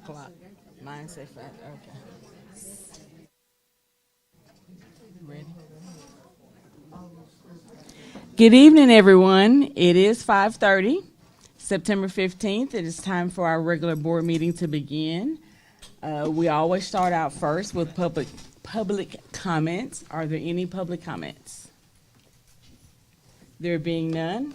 o'clock. Mine say 5. Okay. Ready? Good evening, everyone. It is 5:30, September 15th. It is time for our regular board meeting to begin. We always start out first with public comments. Are there any public comments? There being none,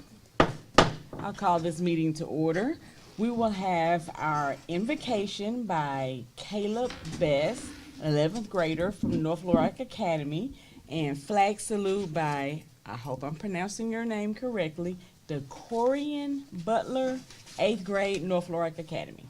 I'll call this meeting to order. We will have our invocation by Caleb Best, 11th grader from North Little Rock Academy, and flag salute by, I hope I'm pronouncing your name correctly, Decorian Butler, 8th grade, North Little Rock Academy.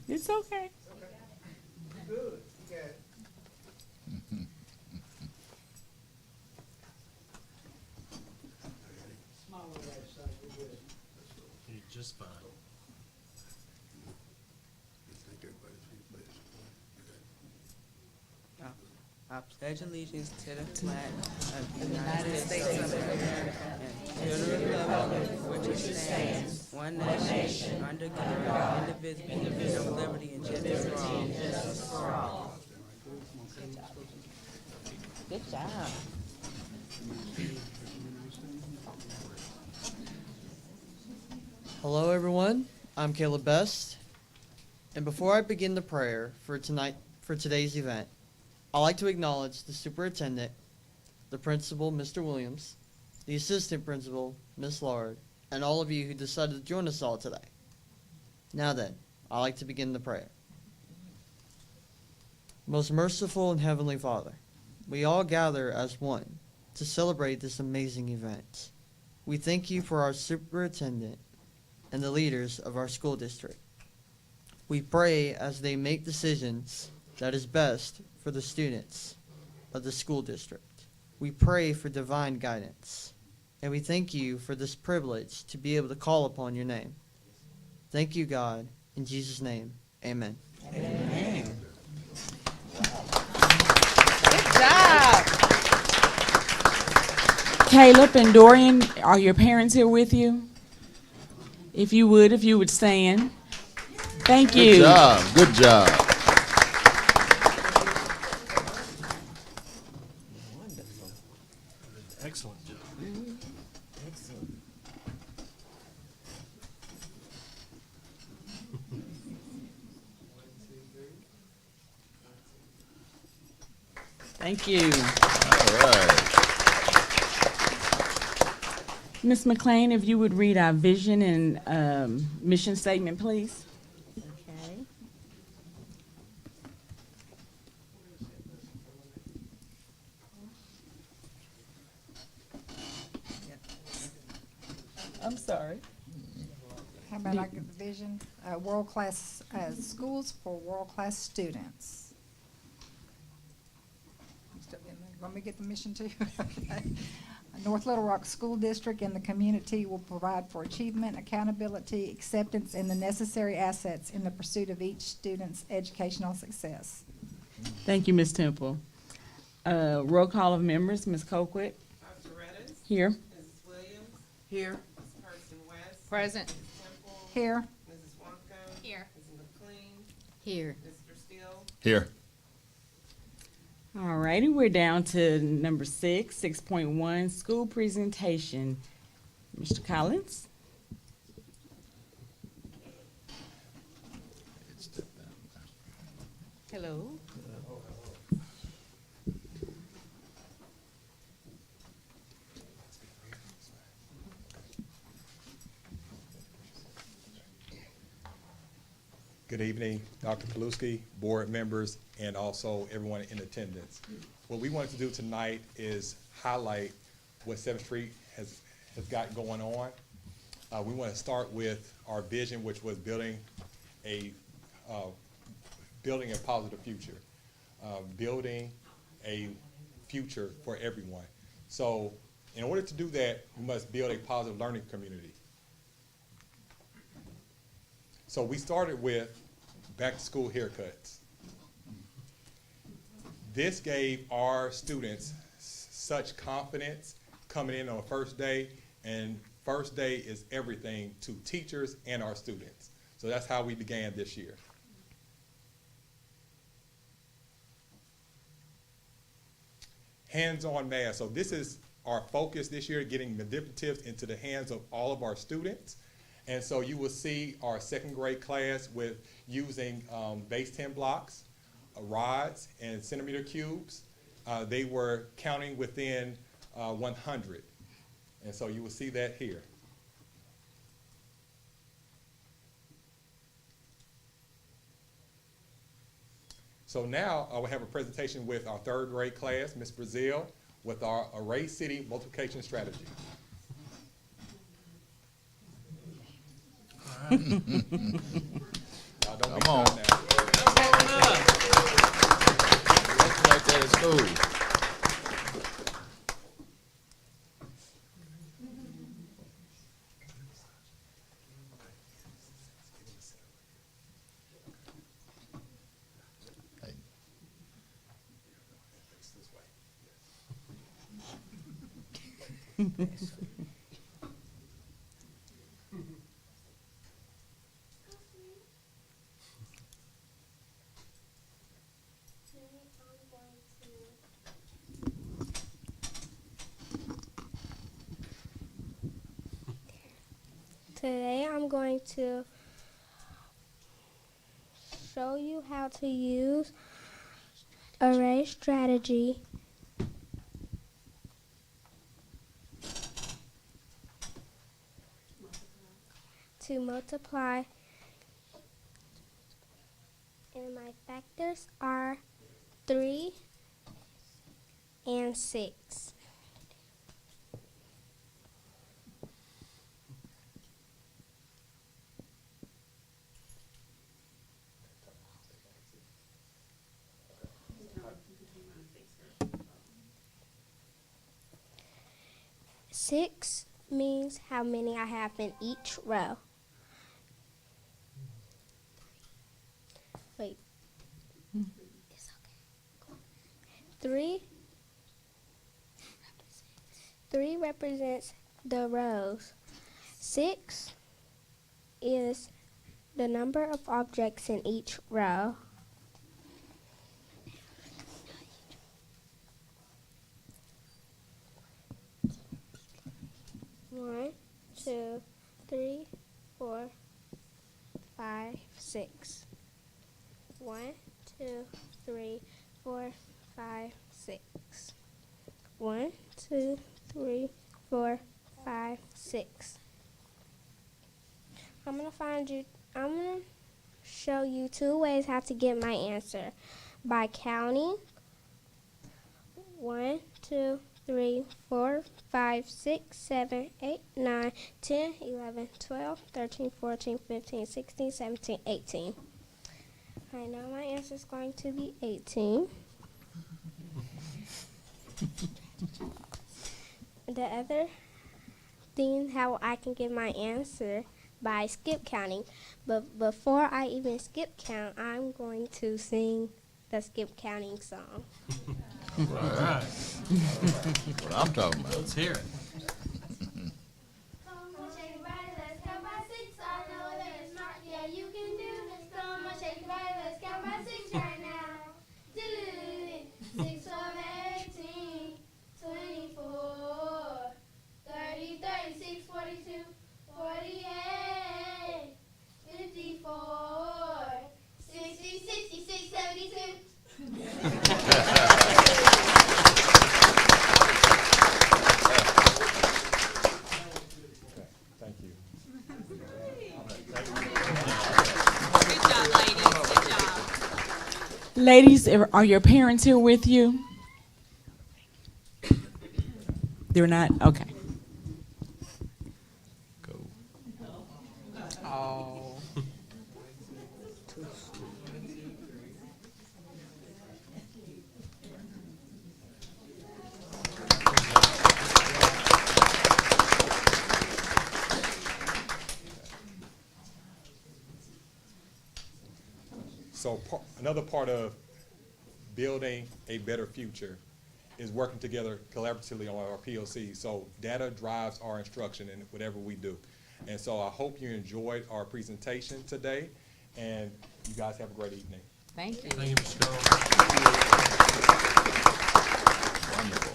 It's okay. Good. You got it. Small on that side. We're good. You're just fine. I pledge allegiance to the flag of the United States of America and to the republic which stands one nation under God, indivisible, with liberty and justice for all. Good job. Hello, everyone. I'm Caleb Best, and before I begin the prayer for today's event, I'd like to acknowledge the superintendent, the principal, Mr. Williams, the assistant principal, Ms. Lard, and all of you who decided to join us all today. Now then, I'd like to begin the prayer. Most merciful and heavenly Father, we all gather as one to celebrate this amazing event. We thank you for our superintendent and the leaders of our school district. We pray as they make decisions that is best for the students of the school district. We pray for divine guidance, and we thank you for this privilege to be able to call upon your name. Thank you, God. In Jesus' name, amen. Amen. Good job. Caleb and Dorian, are your parents here with you? If you would stand. Thank you. Good job. Good job. Excellent job. Thank you. All right. Ms. McLean, if you would read our vision and mission statement, please. Okay. I'm sorry. How about I get the vision? World-class schools for world-class students. Want me to get the mission too? Okay. North Little Rock School District and the community will provide for achievement, accountability, acceptance, and the necessary assets in the pursuit of each student's educational success. Thank you, Ms. Temple. Roll call of members, Ms. Colquitt. Dr. Redis. Here. Mrs. Williams. Here. Ms. Person West. Present. Mrs. Temple. Here. Mrs. Wonka. Here. Mrs. McLean. Here. Mr. Steele. Here. All righty, we're down to number 6.1, school presentation. Mr. Collins? Hello. Good evening, Dr. Paluski, board members, and also everyone in attendance. What we wanted to do tonight is highlight what 7th Street has got going on. We want to start with our vision, which was building a positive future, building a future for everyone. So in order to do that, we must build a positive learning community. So we started with back to school haircuts. This gave our students such confidence coming in on the first day, and first day is everything to teachers and our students. So that's how we began this year. Hands-on math. So this is our focus this year, getting manipulatives into the hands of all of our students. And so you will see our second grade class with using base 10 blocks, rods, and centimeter cubes. They were counting within 100. And so you will see that here. So now I will have a presentation with our third grade class, Ms. Brazil, with our array city multiplication strategy. Y'all don't be Come on. shy now. That's like that at school. Hey. Today I'm going to show you how to use array strategy to multiply, and my factors are 3 and 6. Six means how many I have in each row. Wait. It's okay. Three represents the rows. 6 is the number of objects in each row. One, 2, 3, 4, 5, 6. 1, 2, 3, 4, 5, 6. 1, 2, 3, 4, 5, 6. I'm gonna show you 2 ways how to get my answer. By counting 1, 2, 3, 4, 5, 6, 7, 8, 9, 10, 11, 12, 13, 14, 15, 16, 17, 18. I know my answer is going to be 18. The other thing how I can get my answer by skip counting. But before I even skip count, I'm going to sing the skip counting song. All right, What I'm talking about. let's hear it. Come on, shake it right, let's count by 6. I know that it's smart, yeah, you can do this. Come on, shake it right, let's count by 6 right now. 6, 12, 18, 24, 30, 36, 42, 48, 54, 60, 66, 72. Thank you. Good job, ladies. Good job. Ladies, are your parents here with you? They're not? Okay. Cool. Oh. So another part of building a better future is working together collaboratively on our POC. So data drives our instruction in whatever we do. And so I hope you enjoyed our presentation today, and you guys have a great evening. Thank you. Thank you, Mr. Cole. Wonderful.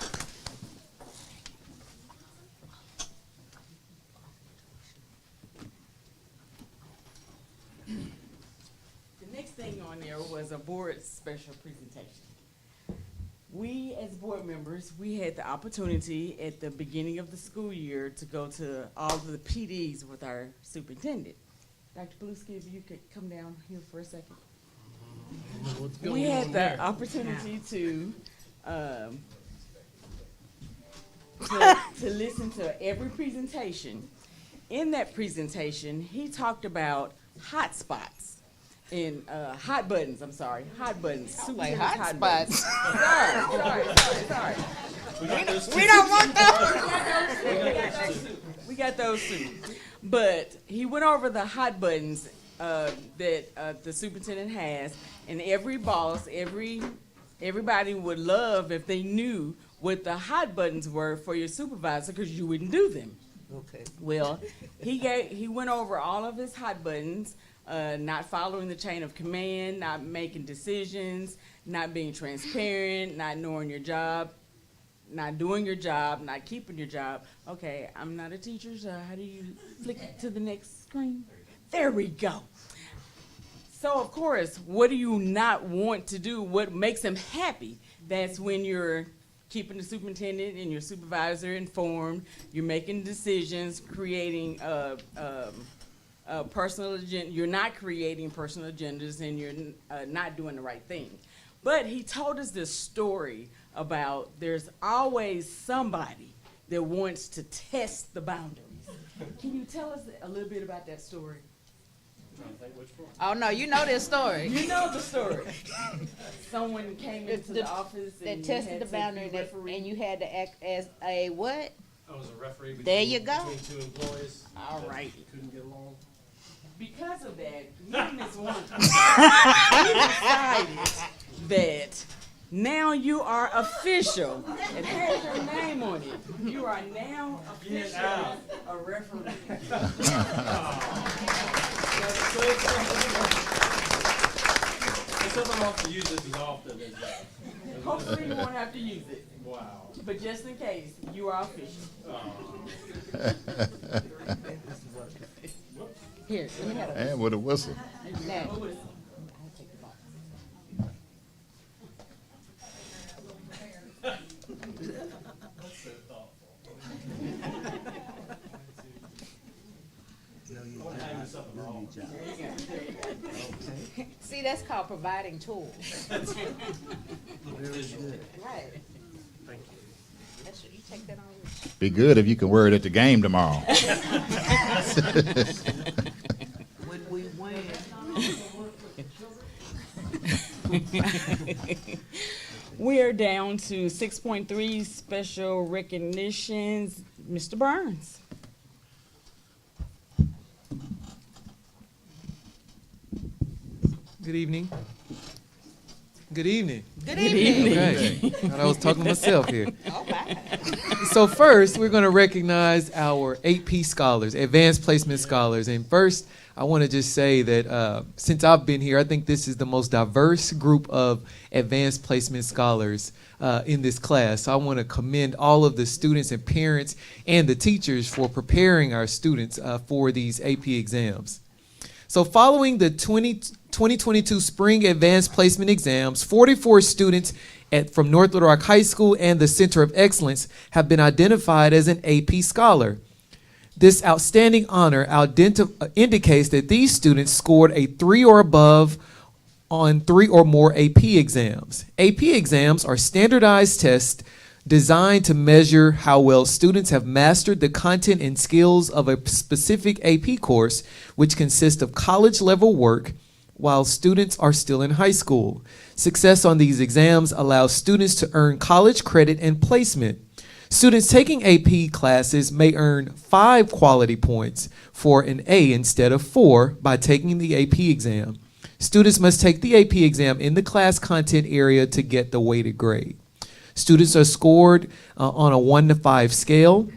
The next thing on there was a board special presentation. We, as board members, we had the opportunity at the beginning of the school year to go to all of the PDs with our superintendent. Dr. Beluski, if you could come down here for a second. What's We going had on the there? opportunity to listen to every presentation. In that presentation, he talked about hot spots and hot buttons. I'm sorry, hot buttons. Like Superintendent's hot buttons. Sorry. We don't want those. We got those too. But he went over the hot buttons that the superintendent has, and every boss, everybody would love if they knew what the hot buttons were for your supervisor, because you wouldn't do them. Okay. Well, he went over all of his hot buttons, not following the chain of command, not making decisions, not being transparent, not knowing your job, not doing your job, not keeping your job. Okay, I'm not a teacher, so how do you flick to the next screen? There we go. So, of course, what do you not want to do? What makes them happy? That's when you're keeping the superintendent and your supervisor informed, you're making decisions, creating personal agenda. You're not creating personal agendas, and you're not doing the right thing. But he told us this story about there's always somebody that wants to test the boundaries. Can you tell us a little bit about that story? Oh, no, you know this story. You know the story. Someone came into the office That and you tested had the to boundary, be referee. and you had to act as a what? I was a referee between, There you go. between two employees. All that right. Couldn't get along. Because of that, me and Ms. Wonka, we decided that now you are official. It has your name on it. You are now officially a referee. Except I don't have to use this as often as Hopefully you won't have to use it. wow. But just in case, you are official. Here, let me have And with a whistle. it. See, that's called providing tools. Right. Thank you. That's, you take that on with you. Be good if you can wear it at the game tomorrow. When we win. We are down to 6.3 special recognitions. Mr. Burns. Good evening. Good evening. Good evening. Okay. Thought I was talking to myself here. All right. So first, we're going to recognize our AP scholars, advanced placement scholars. And first, I want to just say that since I've been here, I think this is the most diverse group of advanced placement scholars in this class. So I want to commend all of the students and parents and the teachers for preparing our students for these AP exams. So following the 2022 Spring Advanced Placement Exams, 44 students from North Little Rock High School and the Center of Excellence have been identified as an AP scholar. This outstanding honor indicates that these students scored a 3 or above on 3 or more AP exams. AP exams are standardized tests designed to measure how well students have mastered the content and skills of a specific AP course, which consists of college-level work while students are still in high school. Success on these exams allows students to earn college credit and placement. Students taking AP classes may earn 5 quality points for an A instead of 4 by taking the AP exam. Students must take the AP exam in the class content area to get the weighted grade. Students are scored on a 1 to 5 scale.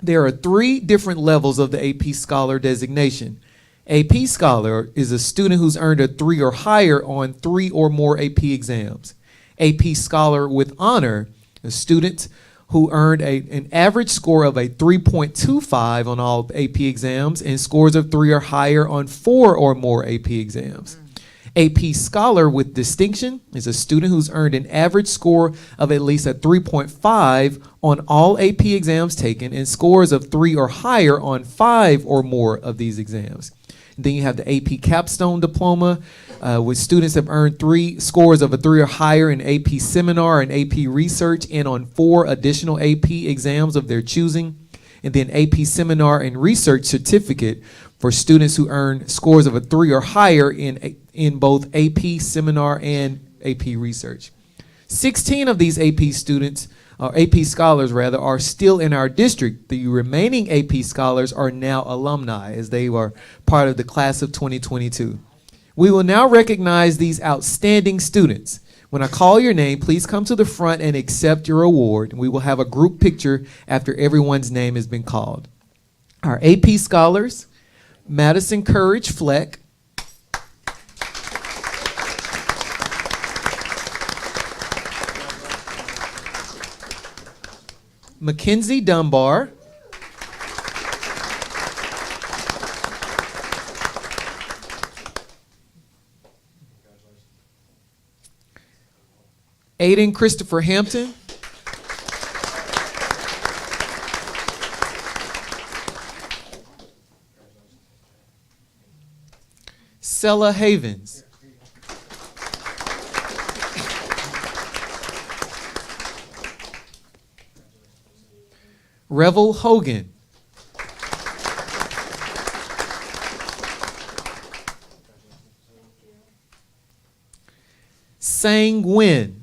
There are 3 different levels of the AP Scholar designation. AP Scholar is a student who's earned a 3 or higher on 3 or more AP exams. AP Scholar with Honor is students who earned an average score of a 3.25 on all AP exams and scores of 3 or higher on 4 or more AP exams. AP Scholar with Distinction is a student who's earned an average score of at least a 3.5 on all AP exams taken and scores of 3 or higher on 5 or more of these exams. Then you have the AP Capstone Diploma, with students have earned 3 scores of a 3 or higher in AP Seminar and AP Research and on 4 additional AP exams of their choosing. And then AP Seminar and Research Certificate for students who earn scores of a 3 or higher in both AP Seminar and AP Research. 16 of these AP students, or AP Scholars rather, are still in our district. The remaining AP Scholars are now alumni as they were part of the class of 2022. We will now recognize these outstanding students. When I call your name, please come to the front and accept your award. We will have a group picture after everyone's name has been called. Our AP Scholars, Madison Courage Fleck, Mackenzie Dunbar, Aiden Christopher Hampton, Sella Havens, Revel Hogan, Sang Nguyen,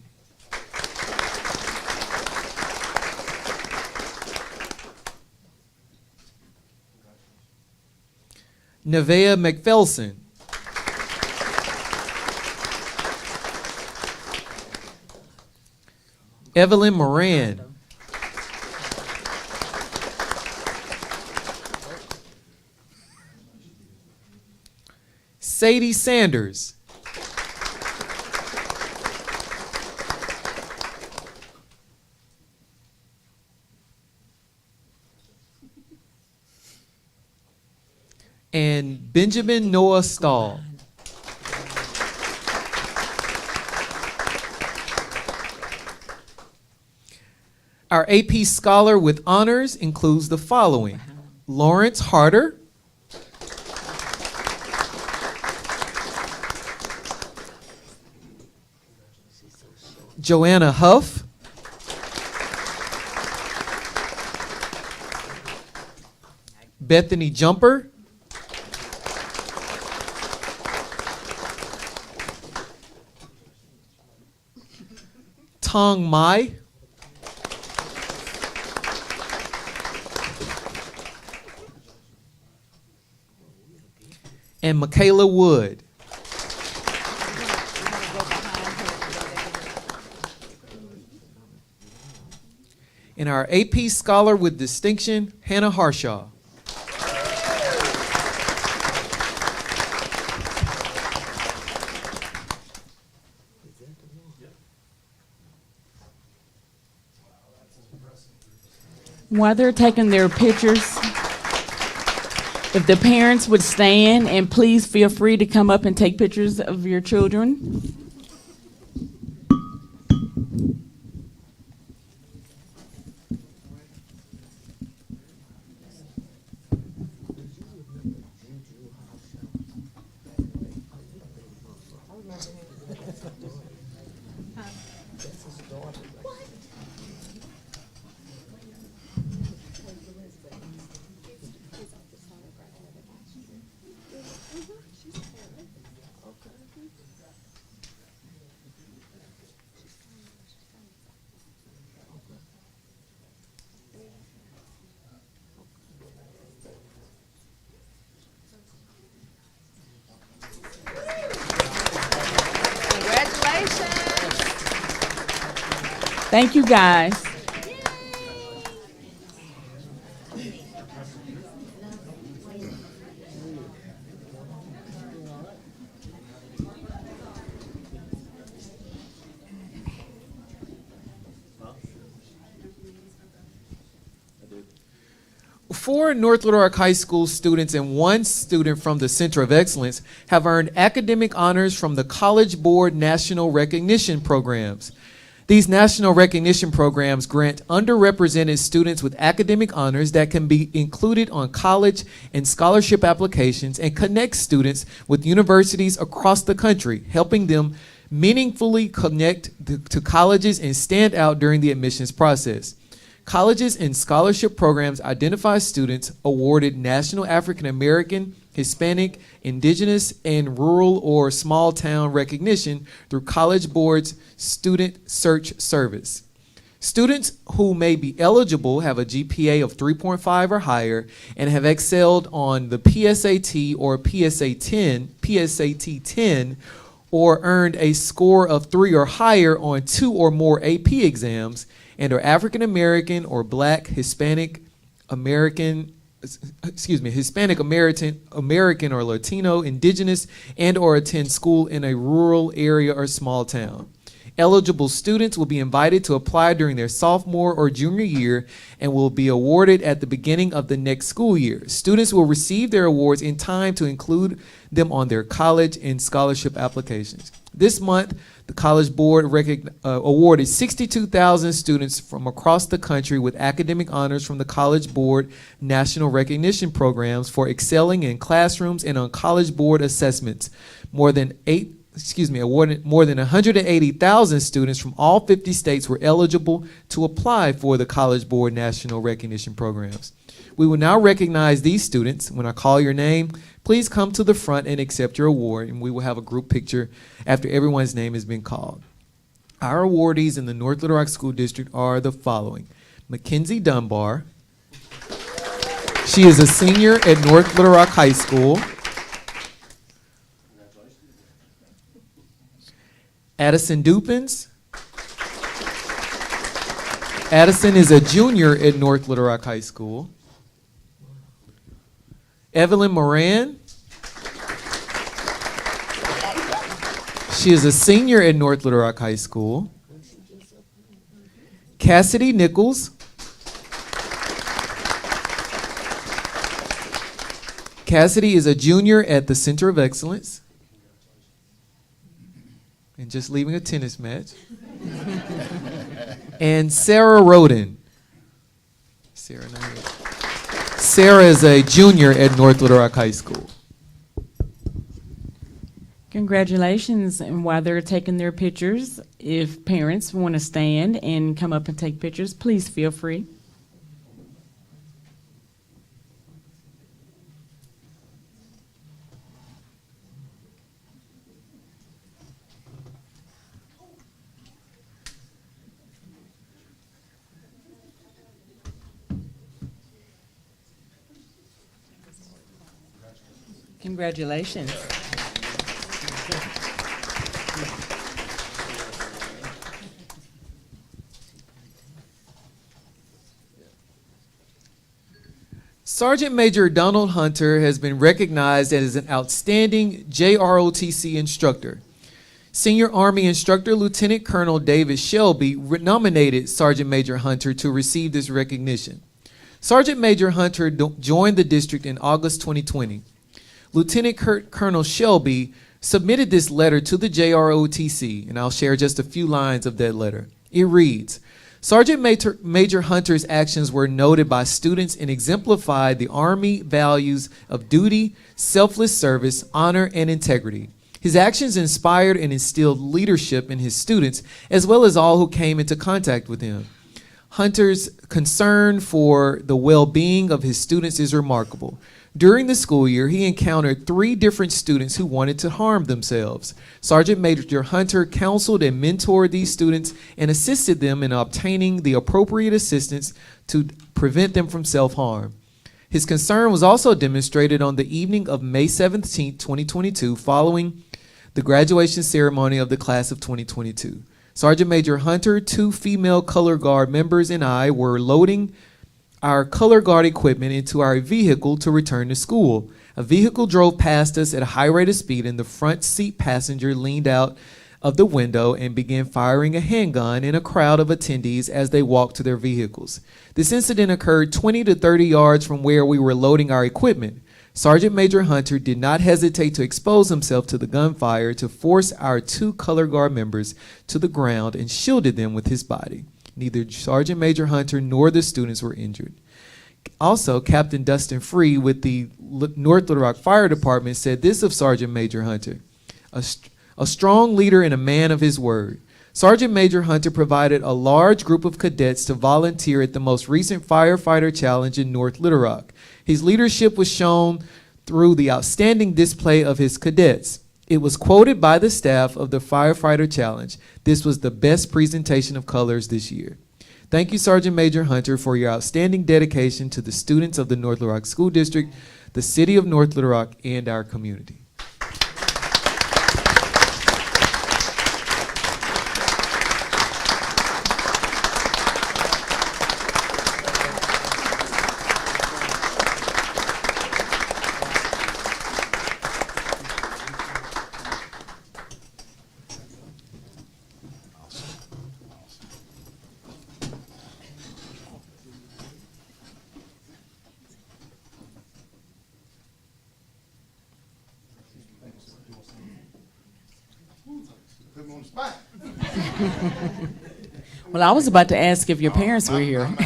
Nevea McPhelson, Evelyn Moran, Sadie Sanders, and Benjamin Noah Stahl. Our AP Scholar with honors includes the following: Lawrence Harder, Joanna Huff, Bethany Jumper, Tong Mai, and Michaela Wood. And our AP Scholar with Distinction, Hannah Harshaw. While they're taking their pictures, if the parents would stand, and please feel free to come up and take pictures of your children. Thank you, guys. Four North Little Rock High School students and one student from the Center of Excellence have earned academic honors from the College Board National Recognition Programs. These national recognition programs grant underrepresented students with academic honors that can be included on college and scholarship applications and connect students with universities across the country, helping them meaningfully connect to colleges and stand out during the admissions process. Colleges and scholarship programs identify students awarded National African American, Hispanic, Indigenous, and rural or small town recognition through College Board's Student Search Service. Students who may be eligible have a GPA of 3.5 or higher and have excelled on the PSAT or PSAT 10 or earned a score of 3 or higher on 2 or more AP exams and are African American or Black, Hispanic American or Latino, Indigenous, and or attend school in a rural area or small town. Eligible students will be invited to apply during their sophomore or junior year and will be awarded at the beginning of the next school year. Students will receive their awards in time to include them on their college and scholarship applications. This month, the College Board awarded 62,000 students from across the country with academic honors from the College Board National Recognition Programs for excelling in classrooms and on College Board assessments. Awarded more than 180,000 students from all 50 states were eligible to apply for the College Board National Recognition Programs. We will now recognize these students. When I call your name, please come to the front and accept your award, and we will have a group picture after everyone's name has been called. Our awardees in the North Little Rock School District are the following: Mackenzie Dunbar. She is a senior at North Little Rock High School. Addison Dupins. Addison is a junior at North Little Rock High School. Evelyn Moran. She is a senior at North Little Rock High School. Cassidy Nichols. Cassidy is a junior at the Center of Excellence. And just leaving a tennis match. And Sarah Roden. Sarah is a junior at North Little Rock High School. Congratulations. And while they're taking their pictures, if parents want to stand and come up and take pictures, please feel free. Congratulations. Sergeant Major Donald Hunter has been recognized as an outstanding JROTC instructor. Senior Army Instructor Lieutenant Colonel David Shelby nominated Sergeant Major Hunter to receive this recognition. Sergeant Major Hunter joined the district in August 2020. Lieutenant Colonel Shelby submitted this letter to the JROTC, and I'll share just a few lines of that letter. It reads, Sergeant Major Hunter's actions were noted by students and exemplified the Army values of duty, selfless service, honor, and integrity. His actions inspired and instilled leadership in his students, as well as all who came into contact with him. Hunter's concern for the well-being of his students is remarkable. During the school year, he encountered 3 different students who wanted to harm themselves. Sergeant Major Hunter counseled and mentored these students and assisted them in obtaining the appropriate assistance to prevent them from self-harm. His concern was also demonstrated on the evening of May 17, 2022, following the graduation ceremony of the class of 2022. Sergeant Major Hunter, 2 female color guard members, and I were loading our color guard equipment into our vehicle to return to school. A vehicle drove past us at a high rate of speed, and the front seat passenger leaned out of the window and began firing a handgun in a crowd of attendees as they walked to their vehicles. This incident occurred 20 to 30 yards from where we were loading our equipment. Sergeant Major Hunter did not hesitate to expose himself to the gunfire to force our 2 color guard members to the ground and shielded them with his body. Neither Sergeant Major Hunter nor the students were injured. Also, Captain Dustin Free with the North Little Rock Fire Department said this of Sergeant Major Hunter: a strong leader and a man of his word. Sergeant Major Hunter provided a large group of cadets to volunteer at the most recent firefighter challenge in North Little Rock. His leadership was shown through the outstanding display of his cadets. It was quoted by the staff of the firefighter challenge: "This was the best presentation of colors this year." Thank you, Sergeant Major Hunter, for your outstanding dedication to the students of the North Little Rock School District, the city of North Little Rock, and our community. Put him on the spot. Well, I was about to ask if your parents were here. She's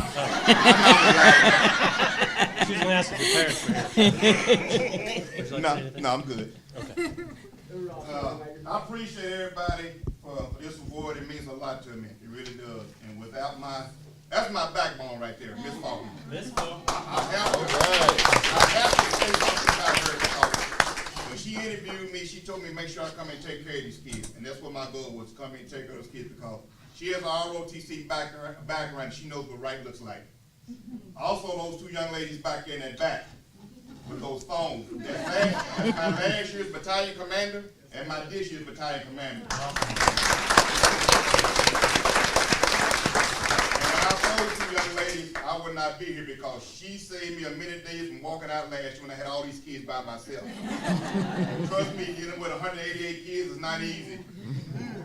gonna ask if your parents were here. Would you like to say anything? No, I'm good. Okay. I appreciate everybody for this award. It means a lot to me. It really does. And without that's my backbone right there, Miss Faulkner. Miss Faulkner. I have to say something about her because when she interviewed me, she told me make sure I come and take care of these kids. And that's what my goal was, to come and take care of those kids because she has an ROTC background. She knows what right looks like. Also, those 2 young ladies back there in that back with those phones. That's my last year's battalion commander and my this year's battalion commander. And when I told the 2 young ladies I would not be here because she saved me a minute days from walking out last year when I had all these kids by myself. Trust me, dealing with 188 kids is not easy.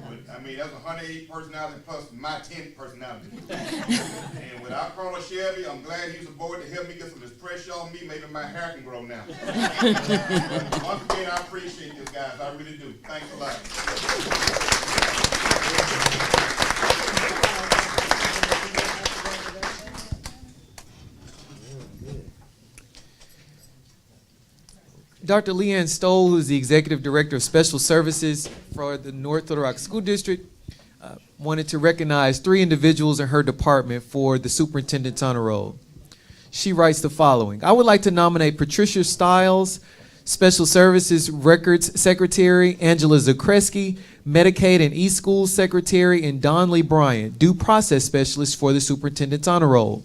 But, I mean, that's 108 personality plus my 10 personality. And without Colonel Shelby, I'm glad he's aboard to help me get some of this pressure on me. Maybe my hair can grow now. But once again, I appreciate this, guys. I really do. Thanks a lot. Dr. Leanne Stoll, who is the Executive Director of Special Services for the North Little Rock School District, wanted to recognize 3 individuals in her department for the Superintendent's Honor Roll. She writes the following: I would like to nominate Patricia Stiles, Special Services Records Secretary, Angela Zakreski, Medicaid and eSchool Secretary, and Don Lee Bryant, Due Process Specialist for the Superintendent's Honor Roll.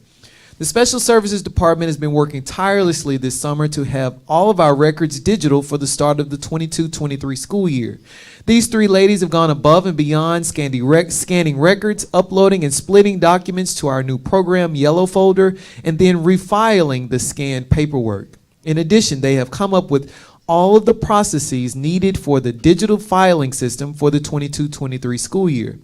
The Special Services Department has been working tirelessly this summer to have all of our records digital for the start of the 22-23 school year. These 3 ladies have gone above and beyond scanning records, uploading and splitting documents to our new program, Yellow Folder, and then refiling the scanned paperwork. In addition, they have come up with all of the processes needed for the digital filing system for the 22-23 school year.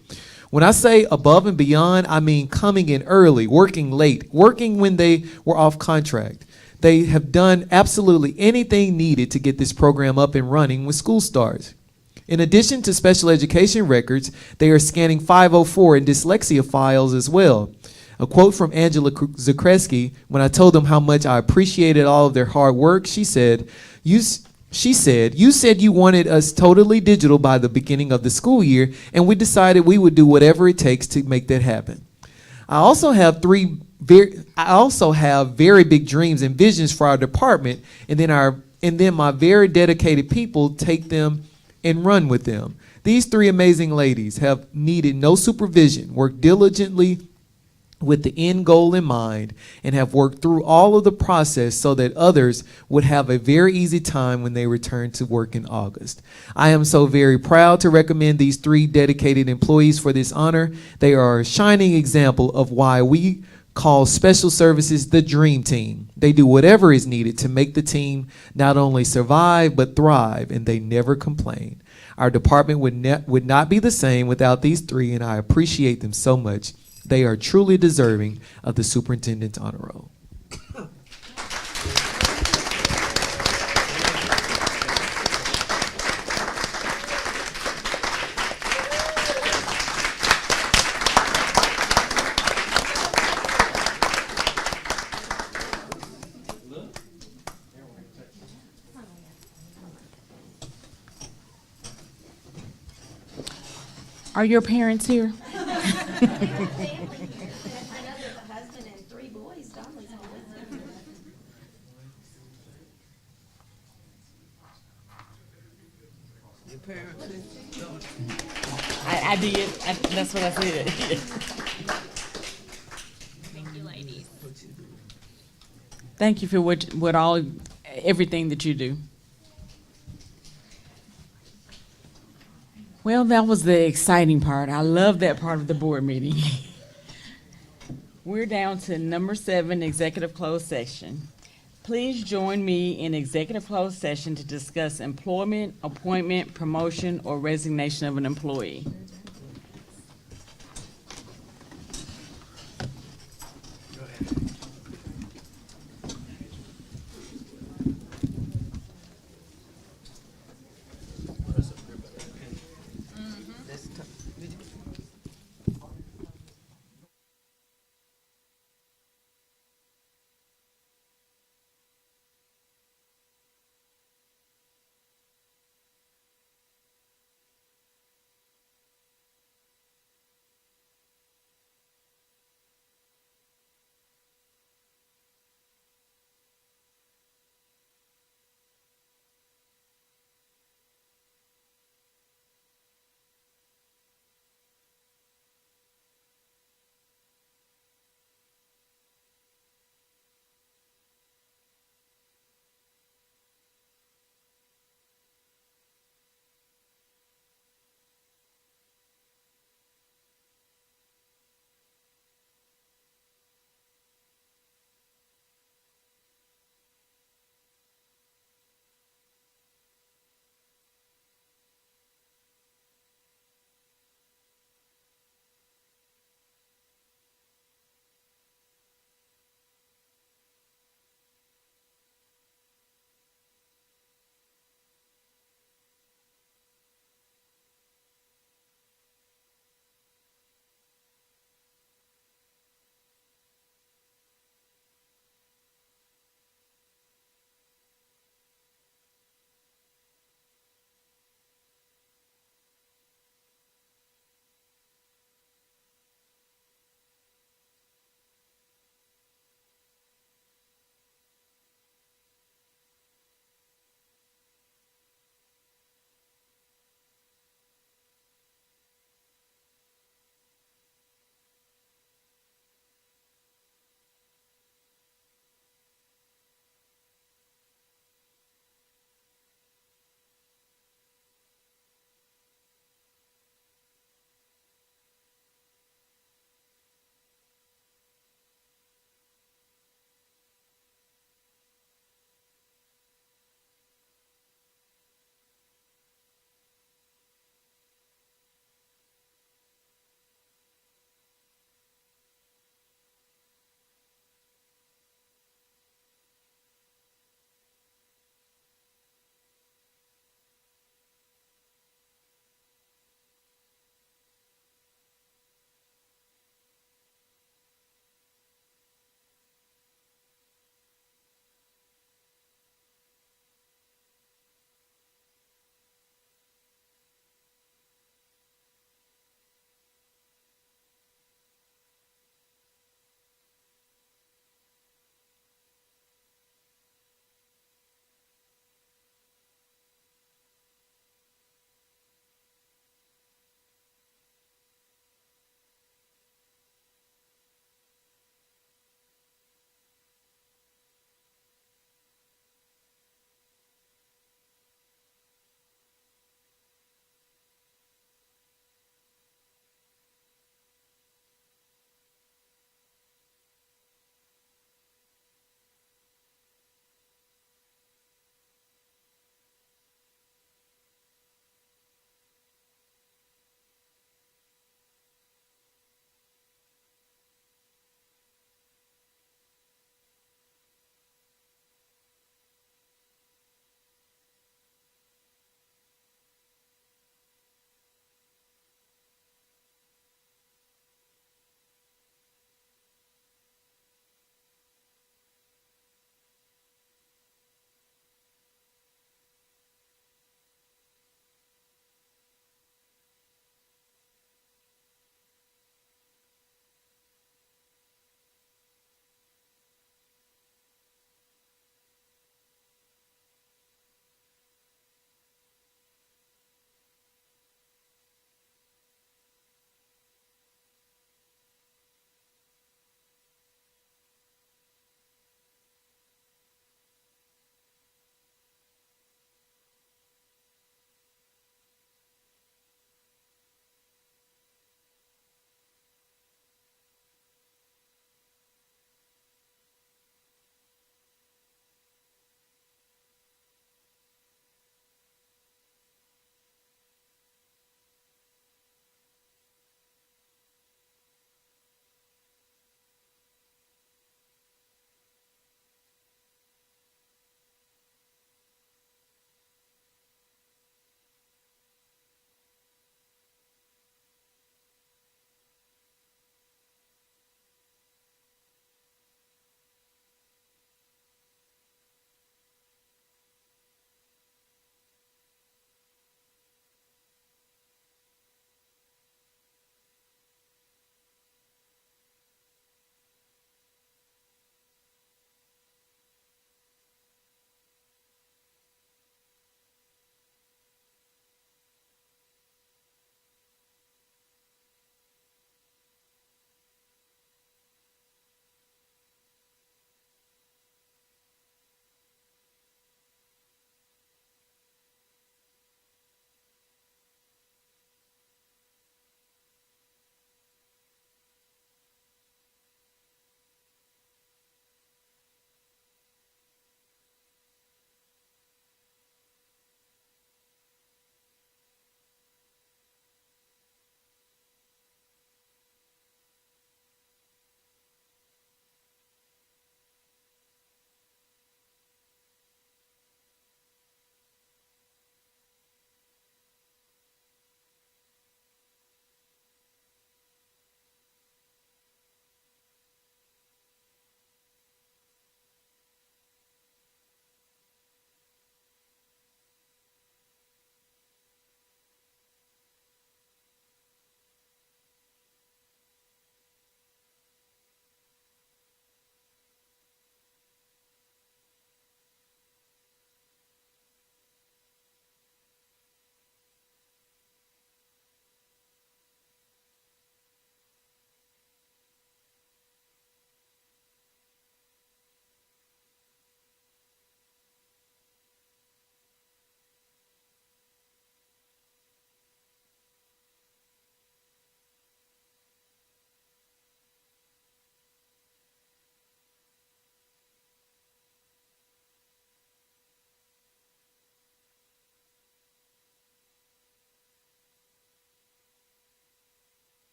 When I say above and beyond, I mean coming in early, working late, working when they were off contract. They have done absolutely anything needed to get this program up and running when school starts. In addition to special education records, they are scanning 504 and dyslexia files as well. A quote from Angela Zakreski: when I told them how much I appreciated all of their hard work, she said, you said you wanted us totally digital by the beginning of the school year, and we decided we would do whatever it takes to make that happen. I also have very big dreams and visions for our department, and then my very dedicated people take them and run with them. These 3 amazing ladies have needed no supervision, worked diligently with the end goal in mind and have worked through all of the process so that others would have a very easy time when they return to work in August. I am so very proud to recommend these 3 dedicated employees for this honor. They are a shining example of why we call Special Services the Dream Team. They do whatever is needed to make the team not only survive but thrive, and they never complain. Our department would not be the same without these 3, and I appreciate them so much. They are truly deserving of the Superintendent's Honor Roll. Are your parents here? Your parents, I did. That's what I said. Thank you for everything that you do. Well, that was the exciting part. I love that part of the board meeting. We're down to number 7, executive closed session. Please join me in executive closed session to discuss employment, appointment, promotion, or resignation of an employee.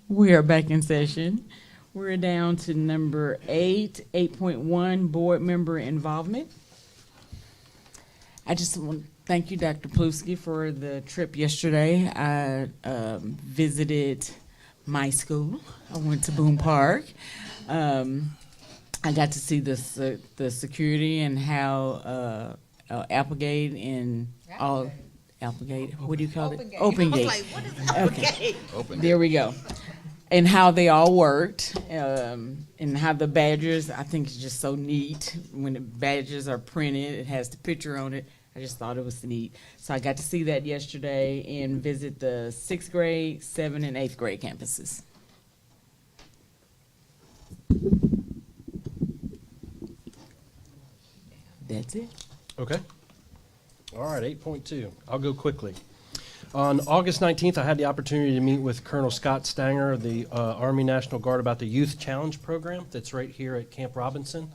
We are back in session. We're down to number 8.1, board member involvement. I just want to thank you, Dr. Plusky, for the trip yesterday. I visited my school. I went to Boone Park. I got to see the security and how Applegate and all Applegate. What do you call it? Open Gate. Like, what is Applegate? Okay. There we go. And how they all worked, and how the badges. I think it's just so neat when the badges are printed. It has the picture on it. I just thought it was neat. So I got to see that yesterday and visit the 6th grade, 7th, and 8th grade campuses. That's it. Okay. All right, 8.2. I'll go quickly. On August 19th, I had the opportunity to meet with Colonel Scott Stanger of the Army National Guard about the Youth Challenge program that's right here at Camp Robinson.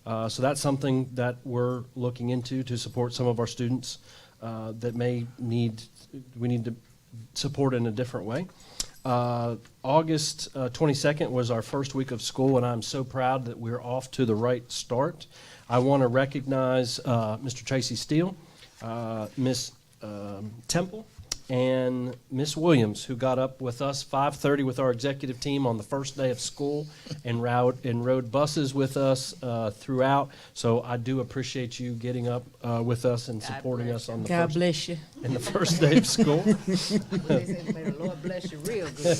So that's something that we're looking into to support some of our students that we need to support in a different way. August 22nd was our first week of school, and I'm so proud that we're off to the right start. I want to recognize Mr. Tracy Steele, Miss Temple, and Miss Williams, who got up with us 5:30 with our executive team on the first day of school and rode buses with us throughout. So I do appreciate you getting up with us and supporting us on the God bless you. in the first day of school. May the Lord bless you real good.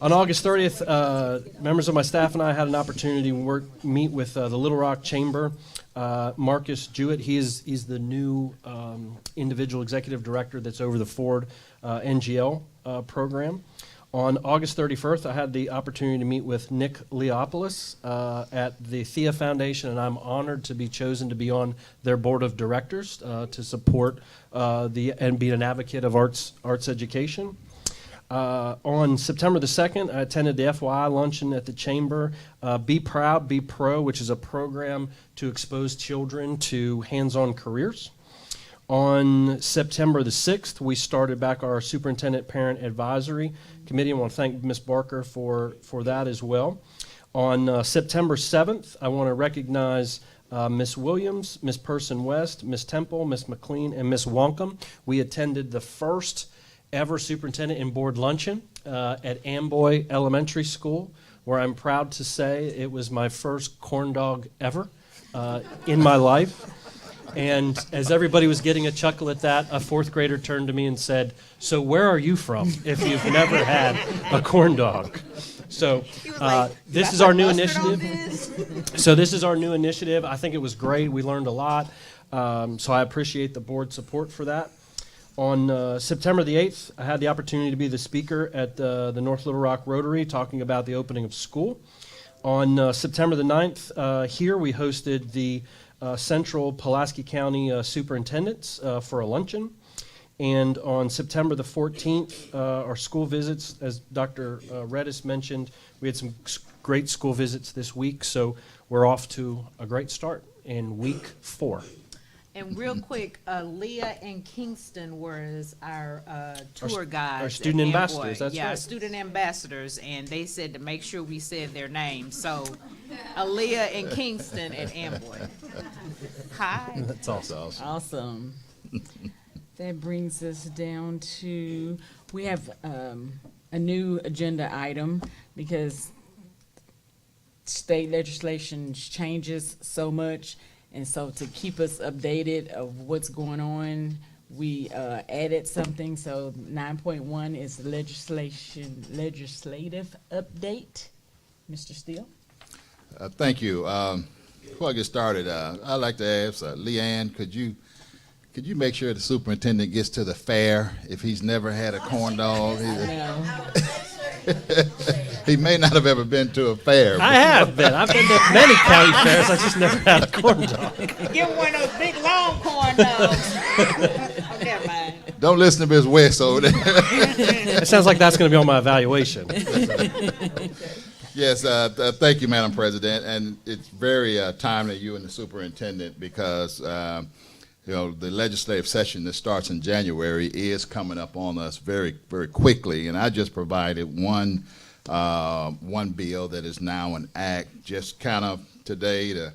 On August 30th, members of my staff and I had an opportunity to meet with the Little Rock Chamber. Marcus Jewett, he's the new individual executive director that's over the Ford NGL program. On August 31st, I had the opportunity to meet with Nick Leopoulos at the Thea Foundation, and I'm honored to be chosen to be on their board of directors to support and be an advocate of arts education. On September the 2nd, I attended the FYI luncheon at the Chamber. Be Proud, Be Pro, which is a program to expose children to hands-on careers. On September the 6th, we started back our Superintendent Parent Advisory Committee. I want to thank Ms. Barker for that as well. On September 7th, I want to recognize Ms. Williams, Ms. Person West, Ms. Temple, Ms. McLean, and Ms. Wonkum. We attended the first ever superintendent and board luncheon at Amboy Elementary School, where I'm proud to say it was my first corn dog ever in my life. And as everybody was getting a chuckle at that, a fourth grader turned to me and said, "So where are you from if you've never had a corn dog?" So this is our new initiative. So this is our new initiative. I think it was great. We learned a lot. So I appreciate the board support for that. On September the 8th, I had the opportunity to be the speaker at the North Little Rock Rotary talking about the opening of school. On September the 9th, here we hosted the Central Pulaski County Superintendents for a luncheon. And on September the 14th, our school visits, as Dr. Redis mentioned, we had some great school visits this week, so we're off to a great start in week 4. And real quick, Leah and Kingston was our tour guides. Our student at ambassadors, Amboy. that's Yeah, right. student ambassadors, and they said to make sure we said their names. So, Leah and Kingston at Amboy. Hi. That's awesome. Awesome. That brings us down to, we have a new agenda item because state legislation changes so much. And so to keep us updated of what's going on, we added something. So 9.1 is legislative update. Mr. Steele? Thank you. Before I get started, I'd like to ask Leanne, could you make sure the superintendent gets to the fair if he's never had a corn dog? He may not have ever been to a fair. I have been. I've been to many county fairs. I just never had a corn dog. Give him one of those big long corn dogs. Oh, never mind. Don't listen to Ms. West over there. It sounds like that's going to be on my evaluation. Yes, thank you, Madam President. And it's very timely, you and the superintendent, because the legislative session that starts in January is coming up on us very, very quickly, and I just provided one bill that is now an act, just kind of today to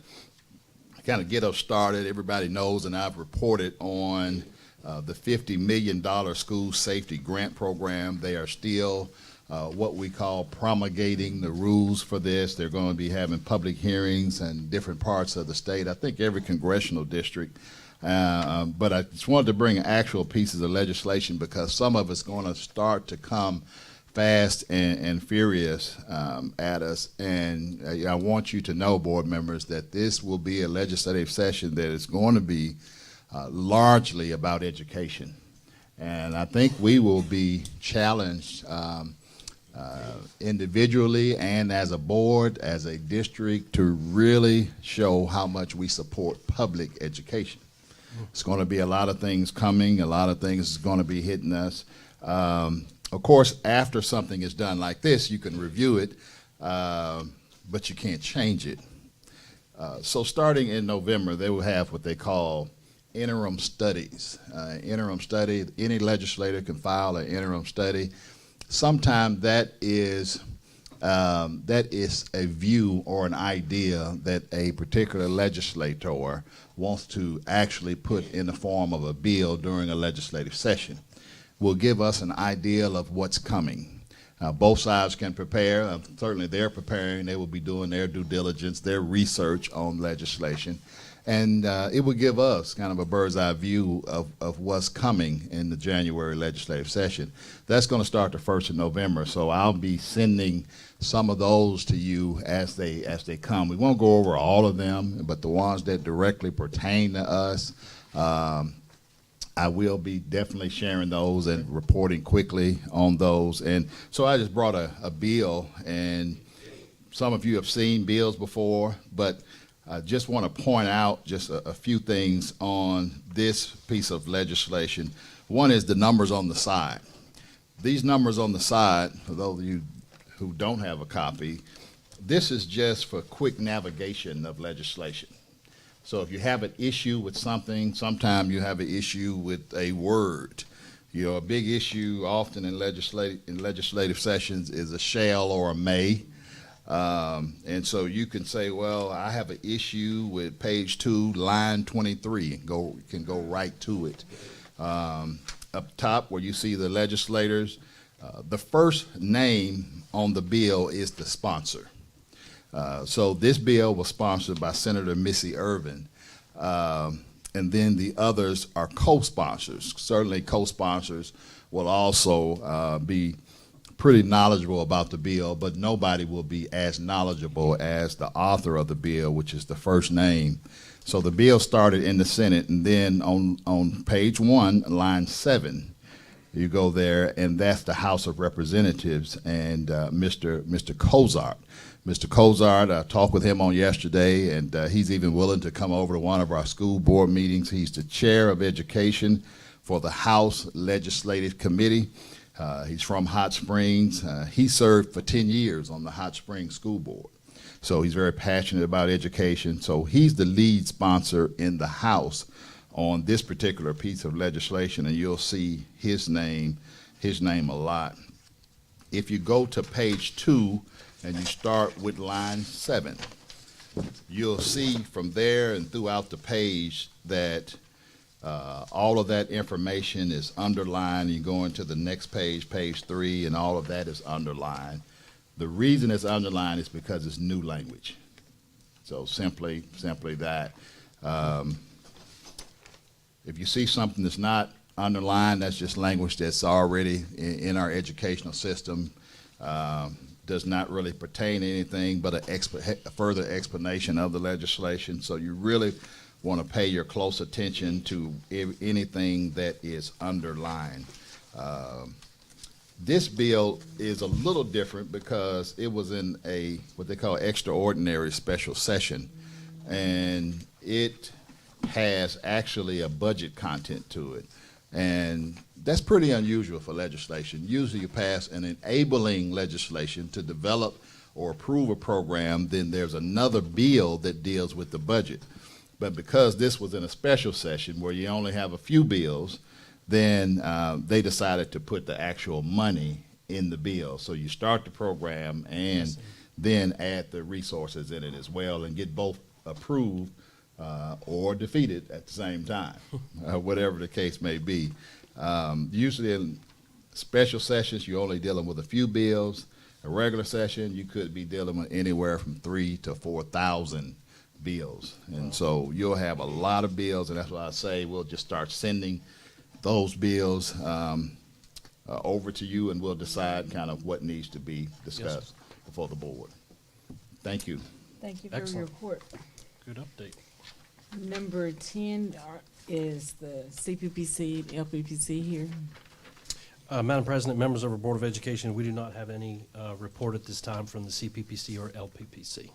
kind of get us started. Everybody knows, and I've reported on the $50 million school safety grant program. They are still what we call promulgating the rules for this. They're going to be having public hearings in different parts of the state, I think every congressional district. But I just wanted to bring actual pieces of legislation because some of it's going to start to come fast and furious at us. And I want you to know, board members, that this will be a legislative session that is going to be largely about education. And I think we will be challenged individually and as a board, as a district, to really show how much we support public education. It's going to be a lot of things coming, a lot of things is going to be hitting us. Of course, after something is done like this, you can review it, but you can't change it. So starting in November, they will have what they call interim studies. Interim study, any legislator can file an interim study. Sometimes that is a view or an idea that a particular legislator wants to actually put in the form of a bill during a legislative session. Will give us an idea of what's coming. Both sides can prepare. Certainly they're preparing. They will be doing their due diligence, their research on legislation. And it will give us kind of a bird's eye view of what's coming in the January legislative session. That's going to start the 1st of November, so I'll be sending some of those to you as they come. We won't go over all of them, but the ones that directly pertain to us, I will be definitely sharing those and reporting quickly on those. And so I just brought a bill, and some of you have seen bills before, but I just want to point out just a few things on this piece of legislation. One is the numbers on the side. These numbers on the side, for those of you who don't have a copy, this is just for quick navigation of legislation. So if you have an issue with something, sometimes you have an issue with a word. A big issue often in legislative sessions is a shall or a may. And so you can say, well, I have an issue with page 2, line 23, and can go right to it. Up top where you see the legislators, the first name on the bill is the sponsor. So this bill was sponsored by Senator Missy Irvin, and then the others are co-sponsors. Certainly co-sponsors will also be pretty knowledgeable about the bill, but nobody will be as knowledgeable as the author of the bill, which is the first name. So the bill started in the Senate, and then on page 1, line 7, you go there, and that's the House of Representatives and Mr. Cozart. Mr. Cozart, I talked with him on yesterday, and he's even willing to come over to one of our school board meetings. He's the chair of education for the House Legislative Committee. He's from Hot Springs. He served for 10 years on the Hot Springs School Board. So he's very passionate about education. So he's the lead sponsor in the House on this particular piece of legislation, and you'll see his name a lot. If you go to page 2 and you start with line 7, you'll see from there and throughout the page that all of that information is underlined. You go into the next page, page 3, and all of that is underlined. The reason it's underlined is because it's new language. So simply that. If you see something that's not underlined, that's just language that's already in our educational system. Does not really pertain to anything but a further explanation of the legislation. So you really want to pay your close attention to anything that is underlined. This bill is a little different because it was in what they call extraordinary special session, and it has actually a budget content to it. And that's pretty unusual for legislation. Usually you pass an enabling legislation to develop or approve a program, then there's another bill that deals with the budget. But because this was in a special session where you only have a few bills, then they decided to put the actual money in the bill. So you start the program and then add the resources in it as well and get both approved or defeated at the same time, whatever the case may be. Usually in special sessions, you're only dealing with a few bills. A regular session, you could be dealing with anywhere from 3,000 to 4,000 bills. And so you'll have a lot of bills, and that's why I say we'll just start sending those bills over to you, and we'll decide kind of what needs to be discussed before the board. Thank you. Thank you for your report. Good update. Number 10 is the CPPC, LPPC here. Madam President, members of our Board of Education, we do not have any report at this time from the CPPC or LPPC.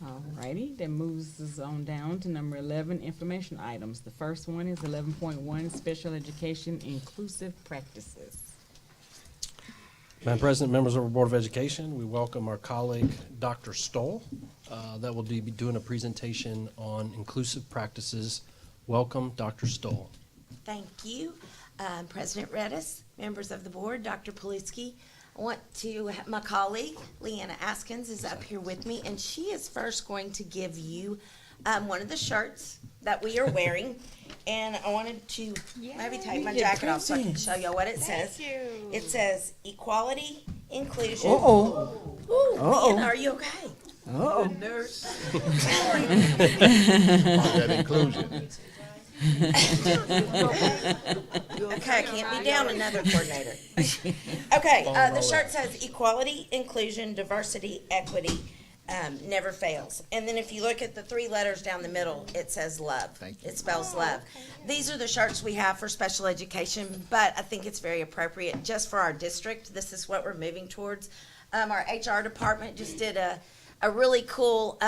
All righty, that moves us on down to number 11, information items. The first one is 11.1, special education inclusive practices. Madam President, members of our Board of Education, we welcome our colleague, Dr. Stoll, that will be doing a presentation on inclusive practices. Welcome, Dr. Stoll. Thank you, President Redis, members of the board, Dr. Polisky. I want to, my colleague, Leanna Askins, is up here with me, and she is first going to give you one of the shirts that we are wearing. And I wanted to maybe take my jacket off so I can show y'all what it says. It says equality, inclusion. Uh-oh. Ooh, Uh-oh. Leanna, are you okay? Uh-oh. Nurse. That inclusion. Okay, I can't be down another coordinator. Okay, the shirt says equality, inclusion, diversity, equity, never fails. And then if you look at the three letters down the middle, it says love. Thank you. It spells love. These are the shirts we have for special education, but I think it's very appropriate just for our district. This is what we're moving towards. Our HR department just did a really cool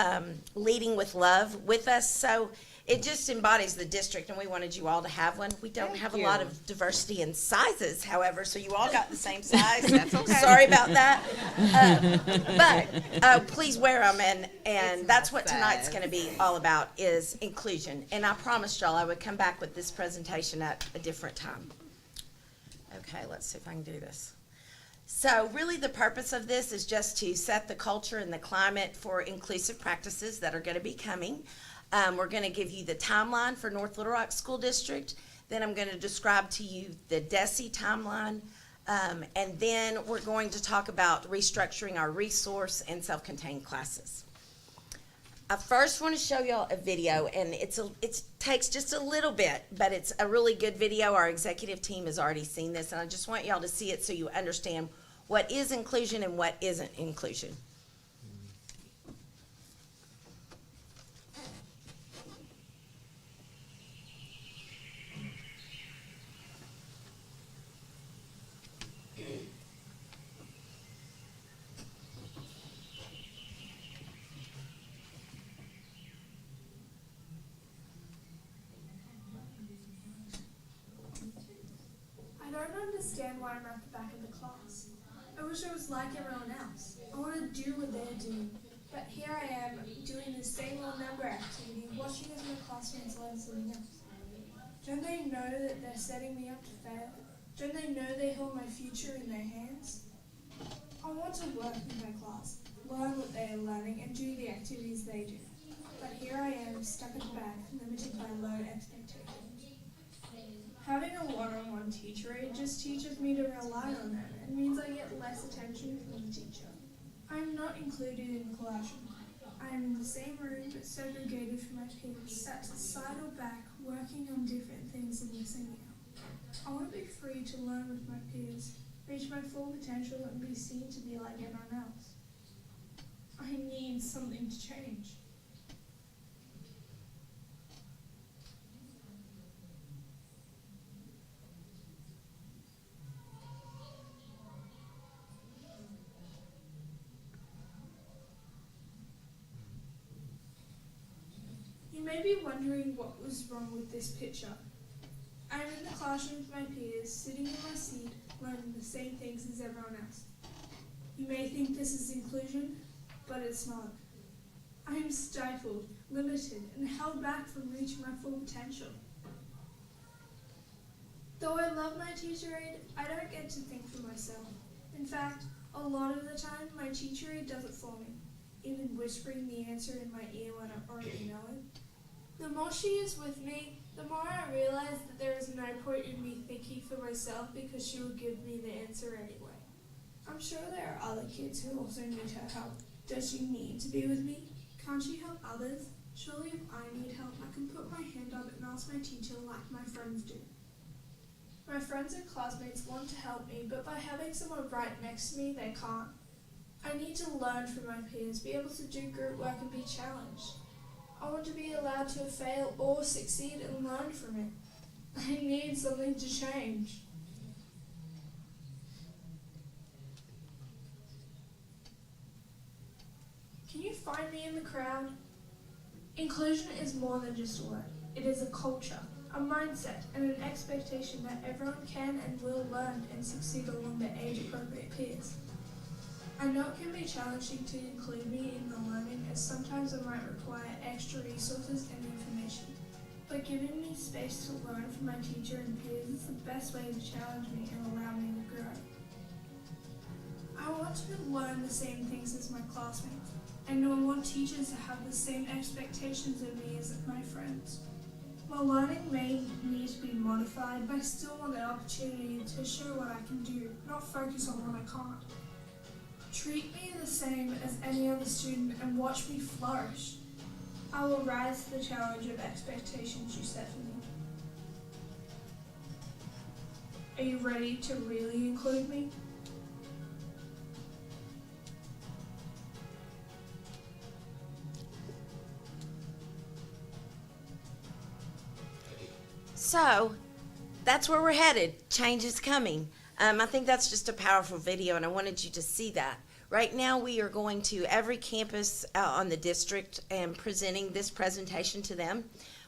leading with love with us. So it just embodies the district, and we wanted you all to have one. We don't have a lot of diversity in sizes, however, so you all got the same size. That's okay. Sorry about that. But please wear them, and that's what tonight's going to be all about, is inclusion. And I promised y'all I would come back with this presentation at a different time. Okay, let's see if I can do this. So really the purpose of this is just to set the culture and the climate for inclusive practices that are going to be coming. We're going to give you the timeline for North Little Rock School District. Then I'm going to describe to you the DESE timeline. And then we're going to talk about restructuring our resource and self-contained classes. I first want to show y'all a video, and it takes just a little bit, but it's a really good video. Our executive team has already seen this, and I just want y'all to see it so you understand what is inclusion and what isn't inclusion. I don't understand why I'm at the back of the class. I wish I was like everyone else. I want to do what they're doing. But here I am, doing the same old number activity, watching as my classmates learn something else. Don't they know that they're setting me up to fail? Don't they know they hold my future in their hands? I want to work in my class, learn what they are learning, and do the activities they do. But here I am, stuck at the back, limited by low expectations. Having a one-on-one teacher aide just teaches me to rely on them and means I get less attention from the teacher. I'm not included in the classroom. I am in the same room but segregated from my peers, sat to the side or back, working on different things and missing out. I want to be free to learn with my peers, reach my full potential and be seen to be like everyone else. I need something to change. You may be wondering what was wrong with this picture. I am in the classroom with my peers, sitting in my seat, learning the same things as everyone else. You may think this is inclusion, but it's not. I am stifled, limited, and held back from reaching my full potential. Though I love my teacher aide, I don't get to think for myself. In fact, a lot of the time, my teacher aide does it for me, even whispering the answer in my ear when I already know it. The more she is with me, the more I realize that there is no point in me thinking for myself because she will give me the answer anyway. I'm sure there are other kids who also need her help. Does she need to be with me? Can't she help others? Surely if I need help, I can put my hand up and ask my teacher like my friends do. My friends and classmates want to help me, but by having someone right next to me, they can't. I need to learn from my peers, be able to do group work and be challenged. I want to be allowed to fail or succeed and learn from it. I need something to change. Can you find me in the crowd? Inclusion is more than just a word. It is a culture, a mindset, and an expectation that everyone can and will learn and succeed along their age-appropriate peers. I know it can be challenging to include me in the learning, as sometimes I might require extra resources and information. But giving me space to learn from my teacher and peers is the best way to challenge me and allow me to grow. I want to learn the same things as my classmates, and I want teachers to have the same expectations of me as my friends. My learning may need to be modified, but I still want the opportunity to show what I can do, not focus on what I can't. Treat me the same as any other student and watch me flourish. I will rise to the challenge of expectations you set for me. Are you ready to really include me? So, that's where we're headed. Change is coming. I think that's just a powerful video, and I wanted you to see that. Right now, we are going to every campus on the district and presenting this presentation to them.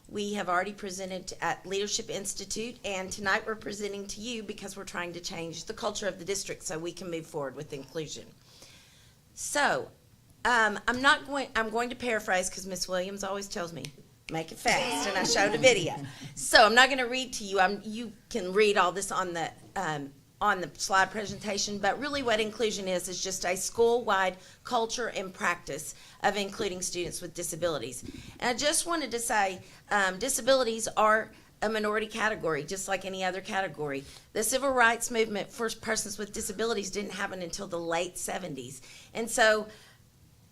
We have already presented at Leadership Institute, and tonight we're presenting to you because we're trying to change the culture of the district so we can move forward with inclusion. So, I'm going to paraphrase because Miss Williams always tells me, make it fast, and I showed a video. So I'm not going to read to you. You can read all this on the slide presentation, but really what inclusion is just a school-wide culture and practice of including students with disabilities. And I just wanted to say, disabilities are a minority category, just like any other category. The civil rights movement for persons with disabilities didn't happen until the late 70s. And so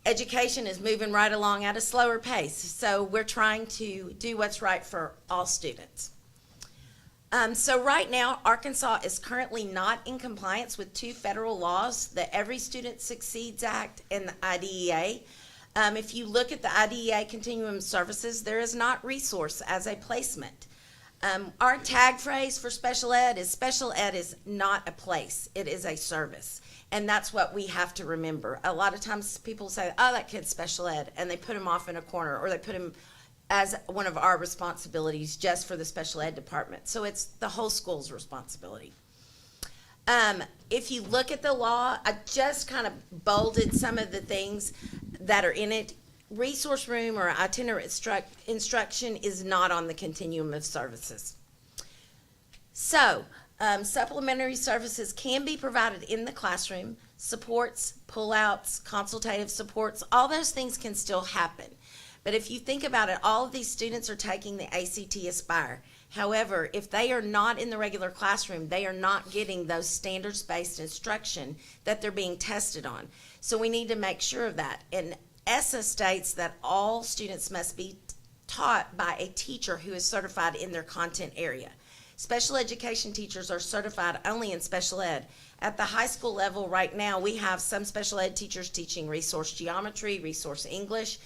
education is moving right along at a slower pace. So we're trying to do what's right for all students. So right now, Arkansas is currently not in compliance with two federal laws, the Every Student Succeeds Act and the IDEA. If you look at the IDEA Continuum of Services, there is not resource as a placement. Our tag phrase for special ed is not a place, it is a service. And that's what we have to remember. A lot of times people say, oh, that kid's special ed, and they put him off in a corner, or they put him as one of our responsibilities just for the special ed department. So it's the whole school's responsibility. If you look at the law, I just kind of bolded some of the things that are in it. Resource room or itinerant instruction is not on the continuum of services. So, supplementary services can be provided in the classroom. Supports, pullouts, consultative supports, all those things can still happen. But if you think about it, all of these students are taking the ACT Aspire. However, if they are not in the regular classroom, they are not getting those standards-based instruction that they're being tested on. So we need to make sure of that. And ESSA states that all students must be taught by a teacher who is certified in their content area. Special education teachers are certified only in special ed. At the high school level right now, we have some special ed teachers teaching resource geometry, resource English.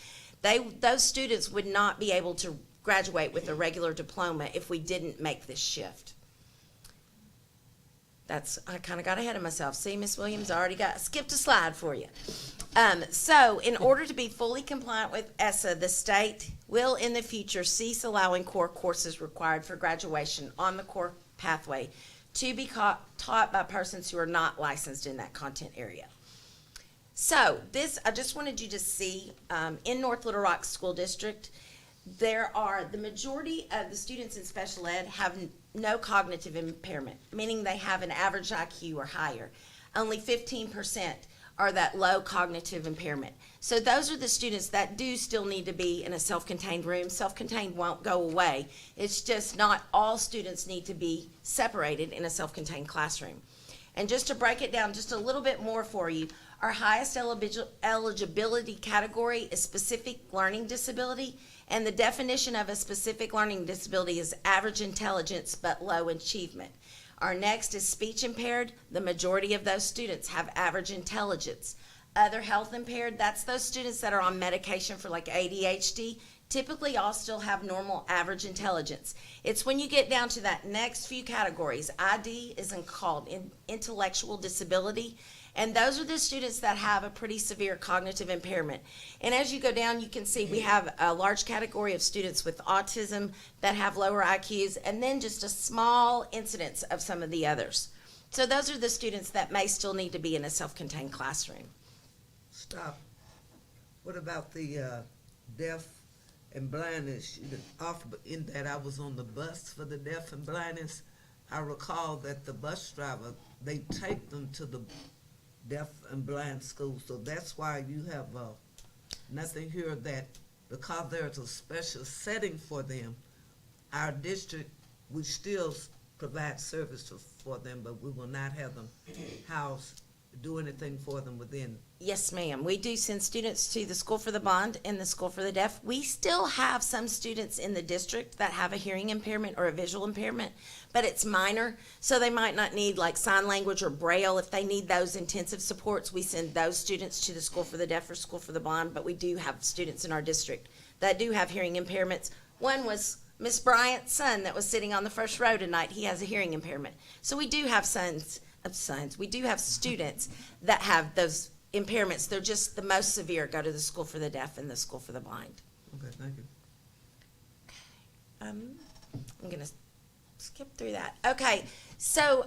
Those students would not be able to graduate with a regular diploma if we didn't make this shift. I kind of got ahead of myself. See, Miss Williams, I already skipped a slide for you. So in order to be fully compliant with ESSA, the state will in the future cease allowing core courses required for graduation on the core pathway to be taught by persons who are not licensed in that content area. So this, I just wanted you to see, in North Little Rock School District, the majority of the students in special ed have no cognitive impairment, meaning they have an average IQ or higher. Only 15% are that low cognitive impairment. So those are the students that do still need to be in a self-contained room. Self-contained won't go away. It's just not all students need to be separated in a self-contained classroom. And just to break it down just a little bit more for you, our highest eligibility category is specific learning disability, and the definition of a specific learning disability is average intelligence but low achievement. Our next is speech impaired. The majority of those students have average intelligence. Other health impaired, that's those students that are on medication for like ADHD, typically all still have normal average intelligence. It's when you get down to that next few categories. ID is called intellectual disability, and those are the students that have a pretty severe cognitive impairment. And as you go down, you can see we have a large category of students with autism that have lower IQs, and then just a small incidence of some of the others. So those are the students that may still need to be in a self-contained classroom. Stop. What about the deaf and blindness? In that I was on the bus for the deaf and blindness, I recall that the bus driver, they take them to the deaf and blind school. So that's why you have nothing here that, because there's a special setting for them, our district, we still provide services for them, but we will not have them housed, do anything for them within. Yes, ma'am. We do send students to the School for the Blind and the School for the Deaf. We still have some students in the district that have a hearing impairment or a visual impairment, but it's minor, so they might not need like sign language or Braille. If they need those intensive supports, we send those students to the School for the Deaf or School for the Blind, but we do have students in our district that do have hearing impairments. One was Miss Bryant's son that was sitting on the first row tonight. He has a hearing impairment. So we do have we do have students that have those impairments. They're just the most severe go to the School for the Deaf and the School for the Blind. Okay, thank you. I'm going to skip through that. Okay, so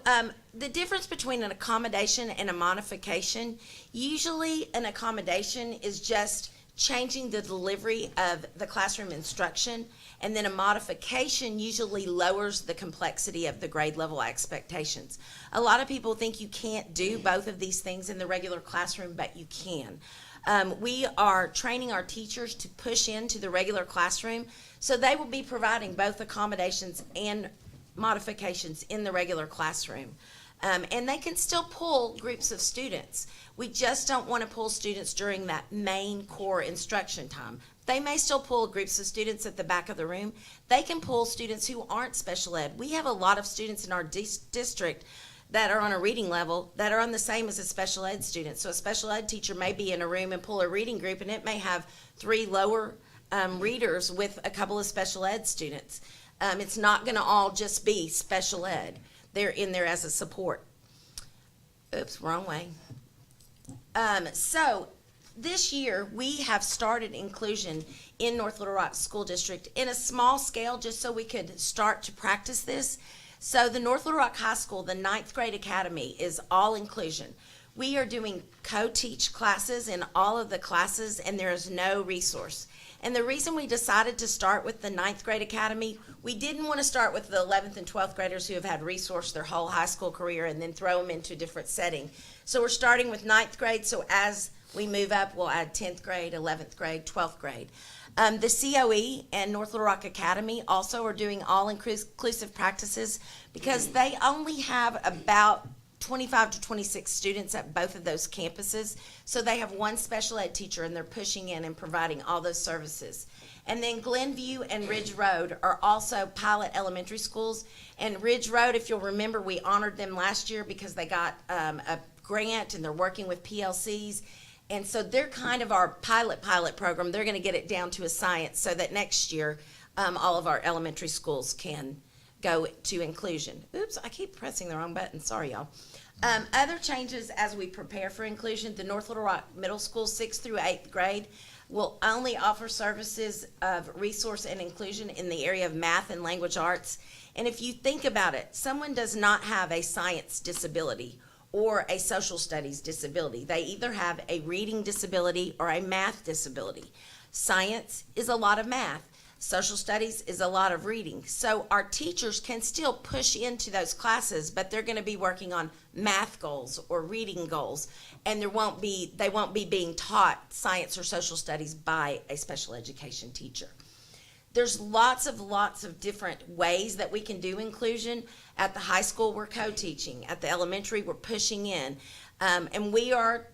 the difference between an accommodation and a modification, usually an accommodation is just changing the delivery of the classroom instruction, and then a modification usually lowers the complexity of the grade level expectations. A lot of people think you can't do both of these things in the regular classroom, but you can. We are training our teachers to push into the regular classroom, so they will be providing both accommodations and modifications in the regular classroom. And they can still pull groups of students. We just don't want to pull students during that main core instruction time. They may still pull groups of students at the back of the room. They can pull students who aren't special ed. We have a lot of students in our district that are on a reading level that are on the same as a special ed student. So a special ed teacher may be in a room and pull a reading group, and it may have 3 lower readers with a couple of special ed students. It's not going to all just be special ed. They're in there as a support. Oops, wrong way. So this year we have started inclusion in North Little Rock School District in a small scale, just so we could start to practice this. So the North Little Rock High School, the 9th grade academy, is all inclusion. We are doing co-teach classes in all of the classes, and there is no resource. And the reason we decided to start with the 9th grade academy, we didn't want to start with the 11th and 12th graders who have had resource their whole high school career and then throw them into a different setting. So we're starting with 9th grade, so as we move up, we'll add 10th grade, 11th grade, 12th grade. The COE and North Little Rock Academy also are doing all-inclusive practices because they only have about 25 to 26 students at both of those campuses. So they have one special ed teacher, and they're pushing in and providing all those services. And then Glenview and Ridge Road are also pilot elementary schools. And Ridge Road, if you'll remember, we honored them last year because they got a grant and they're working with PLCs. And so they're kind of our pilot program. They're going to get it down to a science so that next year all of our elementary schools can go to inclusion. Oops, I keep pressing the wrong button. Sorry, y'all. Other changes as we prepare for inclusion, the North Little Rock Middle School 6th through 8th grade will only offer services of resource and inclusion in the area of math and language arts. And if you think about it, someone does not have a science disability or a social studies disability. They either have a reading disability or a math disability. Science is a lot of math. Social studies is a lot of reading. So our teachers can still push into those classes, but they're going to be working on math goals or reading goals, and they won't be being taught science or social studies by a special education teacher. There's lots of different ways that we can do inclusion. At the high school, we're co-teaching. At the elementary, we're pushing in. And we are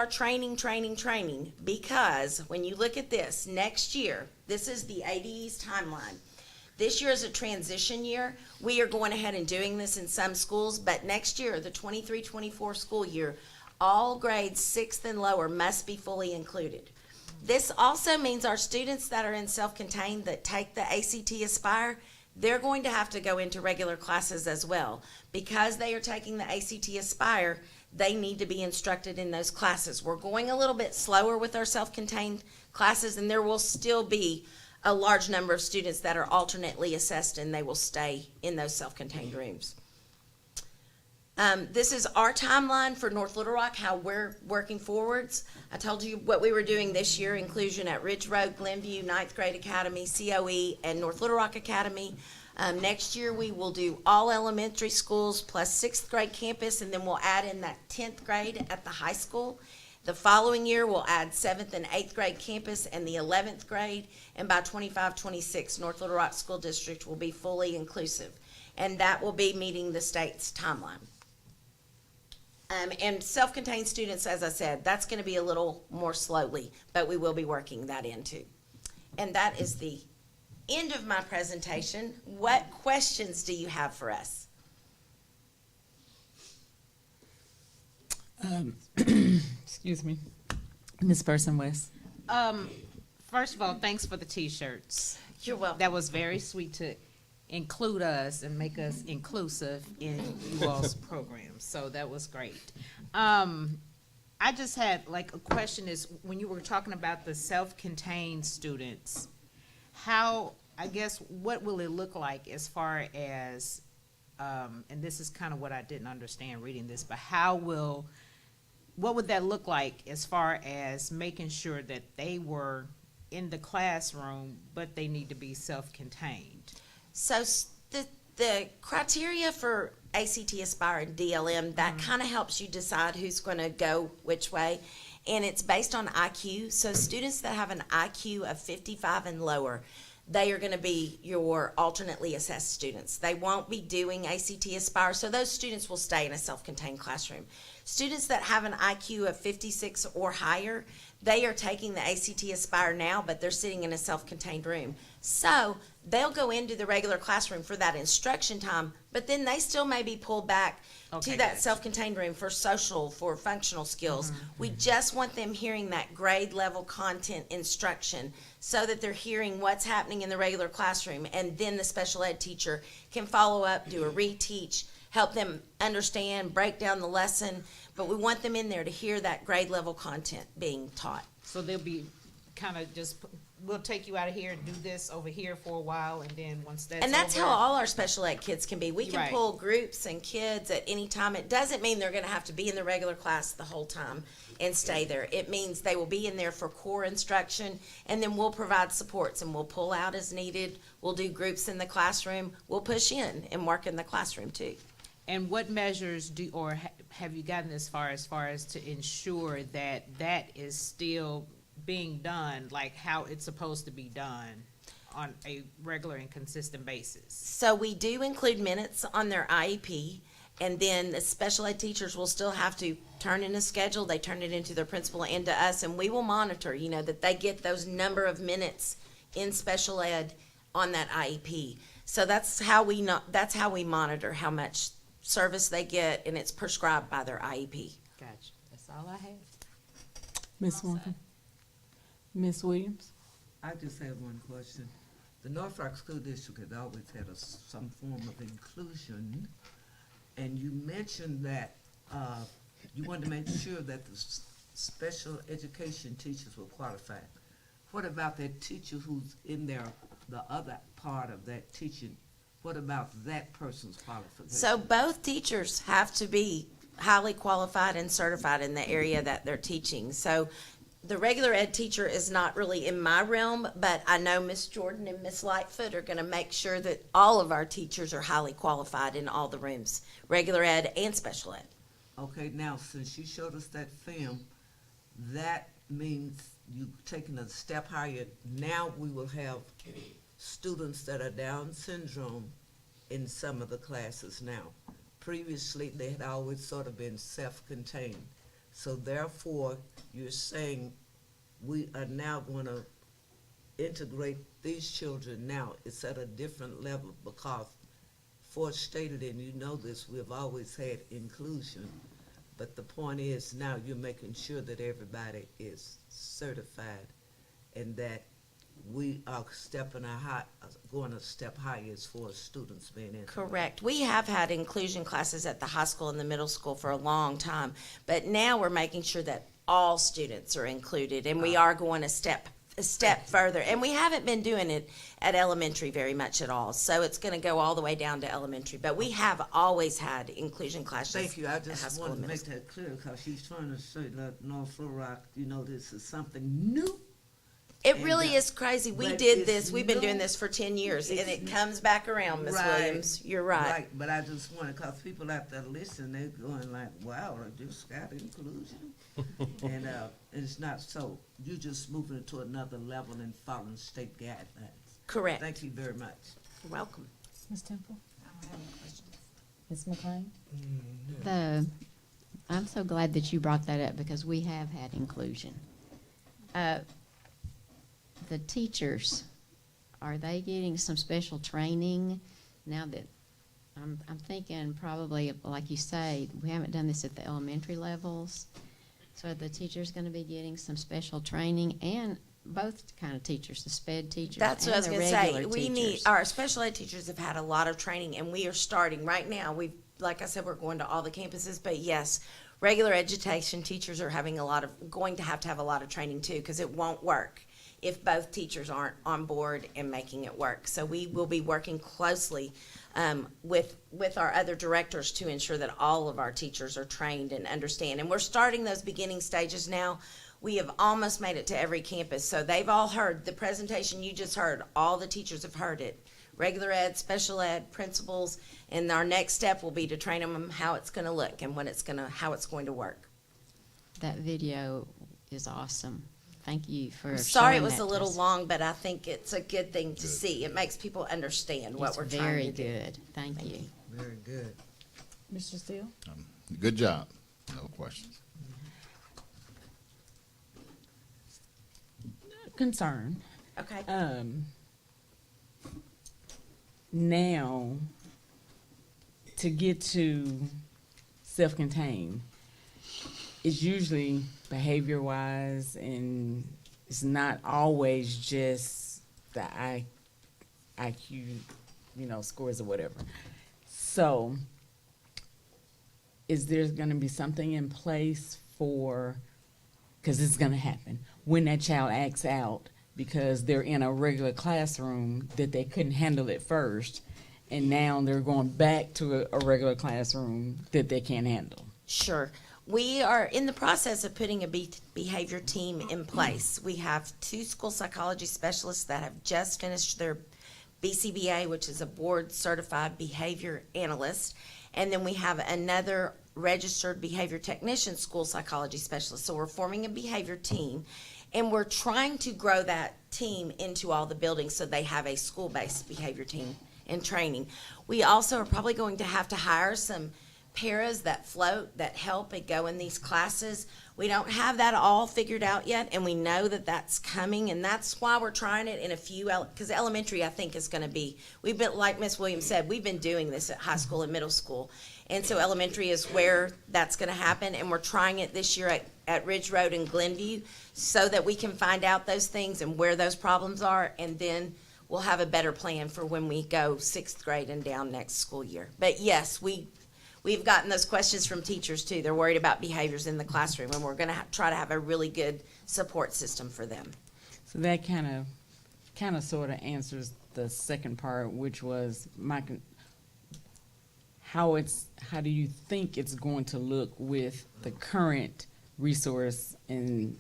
training, because when you look at this, next year, this is the ADE's timeline. This year is a transition year. We are going ahead and doing this in some schools, but next year, the 23-24 school year, all grades 6th and lower must be fully included. This also means our students that are in self-contained that take the ACT Aspire, they're going to have to go into regular classes as well. Because they are taking the ACT Aspire, they need to be instructed in those classes. We're going a little bit slower with our self-contained classes, and there will still be a large number of students that are alternately assessed, and they will stay in those self-contained rooms. This is our timeline for North Little Rock, how we're working forwards. I told you what we were doing this year, inclusion at Ridge Road, Glenview, 9th Grade Academy, COE, and North Little Rock Academy. Next year we will do all elementary schools plus 6th grade campus, and then we'll add in that 10th grade at the high school. The following year we'll add 7th and 8th grade campus and the 11th grade, and by 25-26 North Little Rock School District will be fully inclusive, and that will be meeting the state's timeline. And self-contained students, as I said, that's going to be a little more slowly, but we will be working that into. And that is the end of my presentation. What questions do you have for us? Excuse me. Ms. Person West. First of all, thanks for the T-shirts. You're welcome. That was very sweet to include us and make us inclusive in you all's program. So that was great. I just had like a question is when you were talking about the self-contained students, how, I guess, what will it look like as far as, and this is kind of what I didn't understand reading this, but what would that look like as far as making sure that they were in the classroom, but they need to be self-contained? So the criteria for ACT Aspire and DLM, that kind of helps you decide who's going to go which way. And it's based on IQ. So students that have an IQ of 55 and lower, they are going to be your alternately assessed students. They won't be doing ACT Aspire, so those students will stay in a self-contained classroom. Students that have an IQ of 56 or higher, they are taking the ACT Aspire now, but they're sitting in a self-contained room. So they'll go into the regular classroom for that instruction time, but then they still may be pulled back to that self-contained room for social, for functional skills. We just want them hearing that grade level content instruction so that they're hearing what's happening in the regular classroom, and then the special ed teacher can follow up, do a reteach, help them understand, break down the lesson, but we want them in there to hear that grade level content being taught. So they'll be kind of just, we'll take you out of here and do this over here for a while, and then once that's And that's over, how all our special ed kids can be. We can Right. pull groups and kids at any time. It doesn't mean they're going to have to be in the regular class the whole time and stay there. It means they will be in there for core instruction, and then we'll provide supports, and we'll pull out as needed. We'll do groups in the classroom. We'll push in and work in the classroom too. And what measures have you gotten as far as to ensure that that is still being done, like how it's supposed to be done on a regular and consistent basis? So we do include minutes on their IEP, and then the special ed teachers will still have to turn in a schedule. They turn it into their principal and to us, and we will monitor, that they get those number of minutes in special ed on that IEP. So that's how we monitor how much service they get, and it's prescribed by their IEP. Gotcha. That's all I have. Ms. Morgan. Ms. Williams. I just have one question. The North Rock School District has always had some form of inclusion, and you mentioned that you wanted to make sure that the special education teachers were qualified. What about that teacher who's in there, the other part of that teaching? What about that person's qualification? So both teachers have to be highly qualified and certified in the area that they're teaching. So the regular ed teacher is not really in my realm, but I know Miss Jordan and Miss Lightfoot are going to make sure that all of our teachers are highly qualified in all the rooms, regular ed and special ed. Okay, now, since you showed us that film, that means you taking a step higher. Now we will have students that are Down syndrome in some of the classes now. Previously, they had always sort of been self-contained. So therefore, you're saying we are now going to integrate these children now. It's at a different level because, for stated, and you know this, we've always had inclusion. But the point is now you're making sure that everybody is certified and that we are going a step higher as far as students being in. Correct. We have had inclusion classes at the high school and the middle school for a long time, but now we're making sure that all students are included, and we are going a step further. And we haven't been doing it at elementary very much at all, so it's going to go all the way down to elementary. But we have always had inclusion classes. Thank you. I at high just school wanted and to middle make that clear because she's trying to say that North Little Rock, you know, this is something new. It And, really is crazy. We but did it's this. We've been doing new. this for 10 years, and It's it comes back around, Ms. Right. Williams. You're right. But I just wanted, because people out there listening, they're going like, wow, I just got inclusion. And it's not so. You're just moving it to another level and following state guidelines. Correct. Thank you very much. You're welcome. Ms. Temple? Ms. McLean? I'm so glad that you brought that up because we have had inclusion. The teachers, are they getting some special training now that, I'm thinking probably, like you say, we haven't done this at the elementary levels. So are the teachers going to be getting some special training, and both kind of teachers, the SPED teachers That's what I was and the going to say. regular We need, teachers? our special ed teachers have had a lot of training, and we are starting right now. We've, like I said, we're going to all the campuses, but yes, regular education teachers are going to have a lot of training too, because it won't work if both teachers aren't on board and making it work. So we will be working closely with our other directors to ensure that all of our teachers are trained and understand. And we're starting those beginning stages now. We have almost made it to every campus, so they've all heard the presentation you just heard. All the teachers have heard it. Regular ed, special ed, principals, and our next step will be to train them how it's going to look and how it's going to work. That video is awesome. Thank you for I'm sorry it showing was that a to little us. long, but I think it's a good thing to see. It makes people understand what It's we're trying very to do. good. Thank you. Very good. Mr. Steele? Good job. No questions. Concern. Okay. Now, to get to self-contained, it's usually behavior-wise, and it's not always just the IQ, scores or whatever. So, is there going to be something in place for, because it's going to happen, when that child acts out because they're in a regular classroom that they couldn't handle it first, and now they're going back to a regular classroom that they can't handle? Sure. We are in the process of putting a behavior team in place. We have 2 school psychology specialists that have just finished their BCBA, which is a board certified behavior analyst. And then we have another registered behavior technician school psychology specialist. So we're forming a behavior team, and we're trying to grow that team into all the buildings so they have a school-based behavior team and training. We also are probably going to have to hire some paras that float, that help and go in these classes. We don't have that all figured out yet, and we know that that's coming, and that's why we're trying it in a few, because elementary, I think, is going to be, we've been, like Ms. Williams said, we've been doing this at high school and middle school, and so elementary is where that's going to happen, and we're trying it this year at Ridge Road and Glenview so that we can find out those things and where those problems are, and then we'll have a better plan for when we go 6th grade and down next school year. But yes, We've gotten those questions from teachers too. They're worried about behaviors in the classroom, and we're going to try to have a really good support system for them. So that kind of sort of answers the second part, which was how do you think it's going to look with the current resource and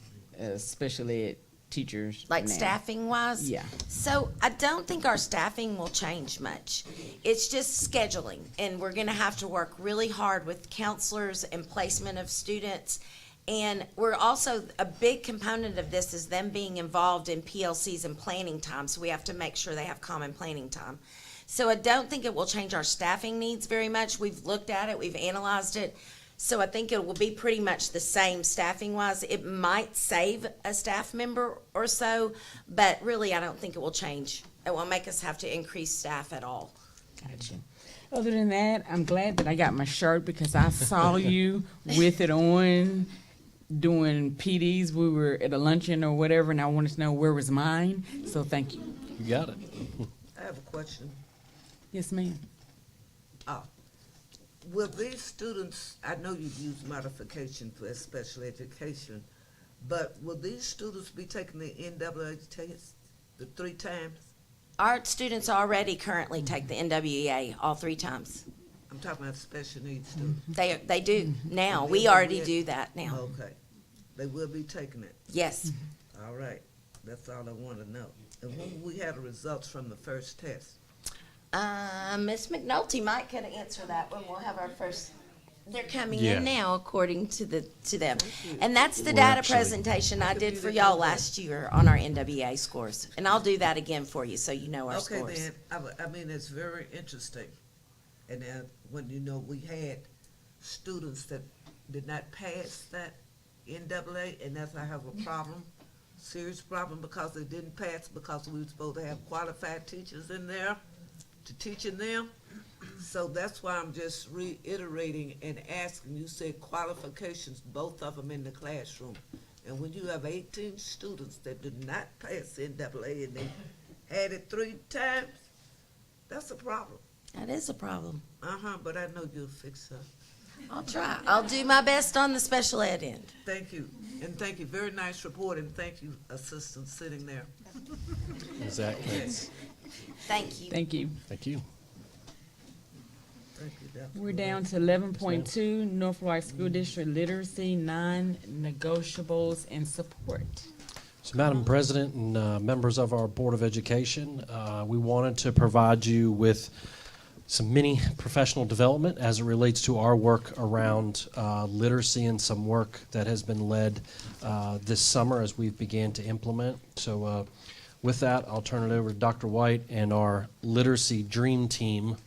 special ed teachers Like now? staffing wise? Yeah. So I don't think our staffing will change much. It's just scheduling, and we're gonna have to work really hard with counselors and placement of students. And we're also, a big component of this is them being involved in PLCs and planning time, so we have to make sure they have common planning time. So I don't think it will change our staffing needs very much. We've looked at it, we've analyzed it. So I think it will be pretty much the same staffing wise. It might save a staff member or so, but really I don't think it will change. It won't make us have to increase staff at all. Gotcha. Other than that, I'm glad that I got my shirt because I saw you with it on doing PDs. We were at a luncheon or whatever, and I wanted to know where was mine. So thank you. You got it. I have a question. Yes, ma'am. Will these students, I know you use modification for special education, but will these students be taking the NLRSD test the 3 times? Our students already currently take the NWEA all 3 times. I'm talking about special needs students. They do now. We already do that now. Okay. They will be taking it? Yes. All right. That's all I want to know. And when will we have the results from the first test? Ms. McNulty might could answer that when we'll have our first. They're coming Yeah. in now, according to them, and that's the We're data actually- presentation I did for y'all last year on our NWEA scores, and I'll do that again for you so you know our Okay, scores. then, I mean, it's very interesting. And then, when, we had students that did not pass that NAA, and that's, I have a problem, serious problem, because they didn't pass, because we were supposed to have qualified teachers in there to teaching them. So that's why I'm just reiterating and asking. You said qualifications, both of them in the classroom. And when you have 18 students that did not pass NAA and they had it 3 times, that's a problem. That is a problem. But I know you'll fix that. I'll try. I'll do my best on the special ed end. Thank you. And thank you. Very nice report, and thank you, assistant sitting there. Exactly. Thank you. Thank you. Thank you. Thank you, Dr. We're down to 11.2, Norfolk School District Literacy, non-negotiables, and support. So, Madam President and members of our Board of Education, we wanted to provide you with some mini professional development as it relates to our work around literacy and some work that has been led this summer as we've began to implement. So with that, I'll turn it over to Dr. White and our literacy dream team.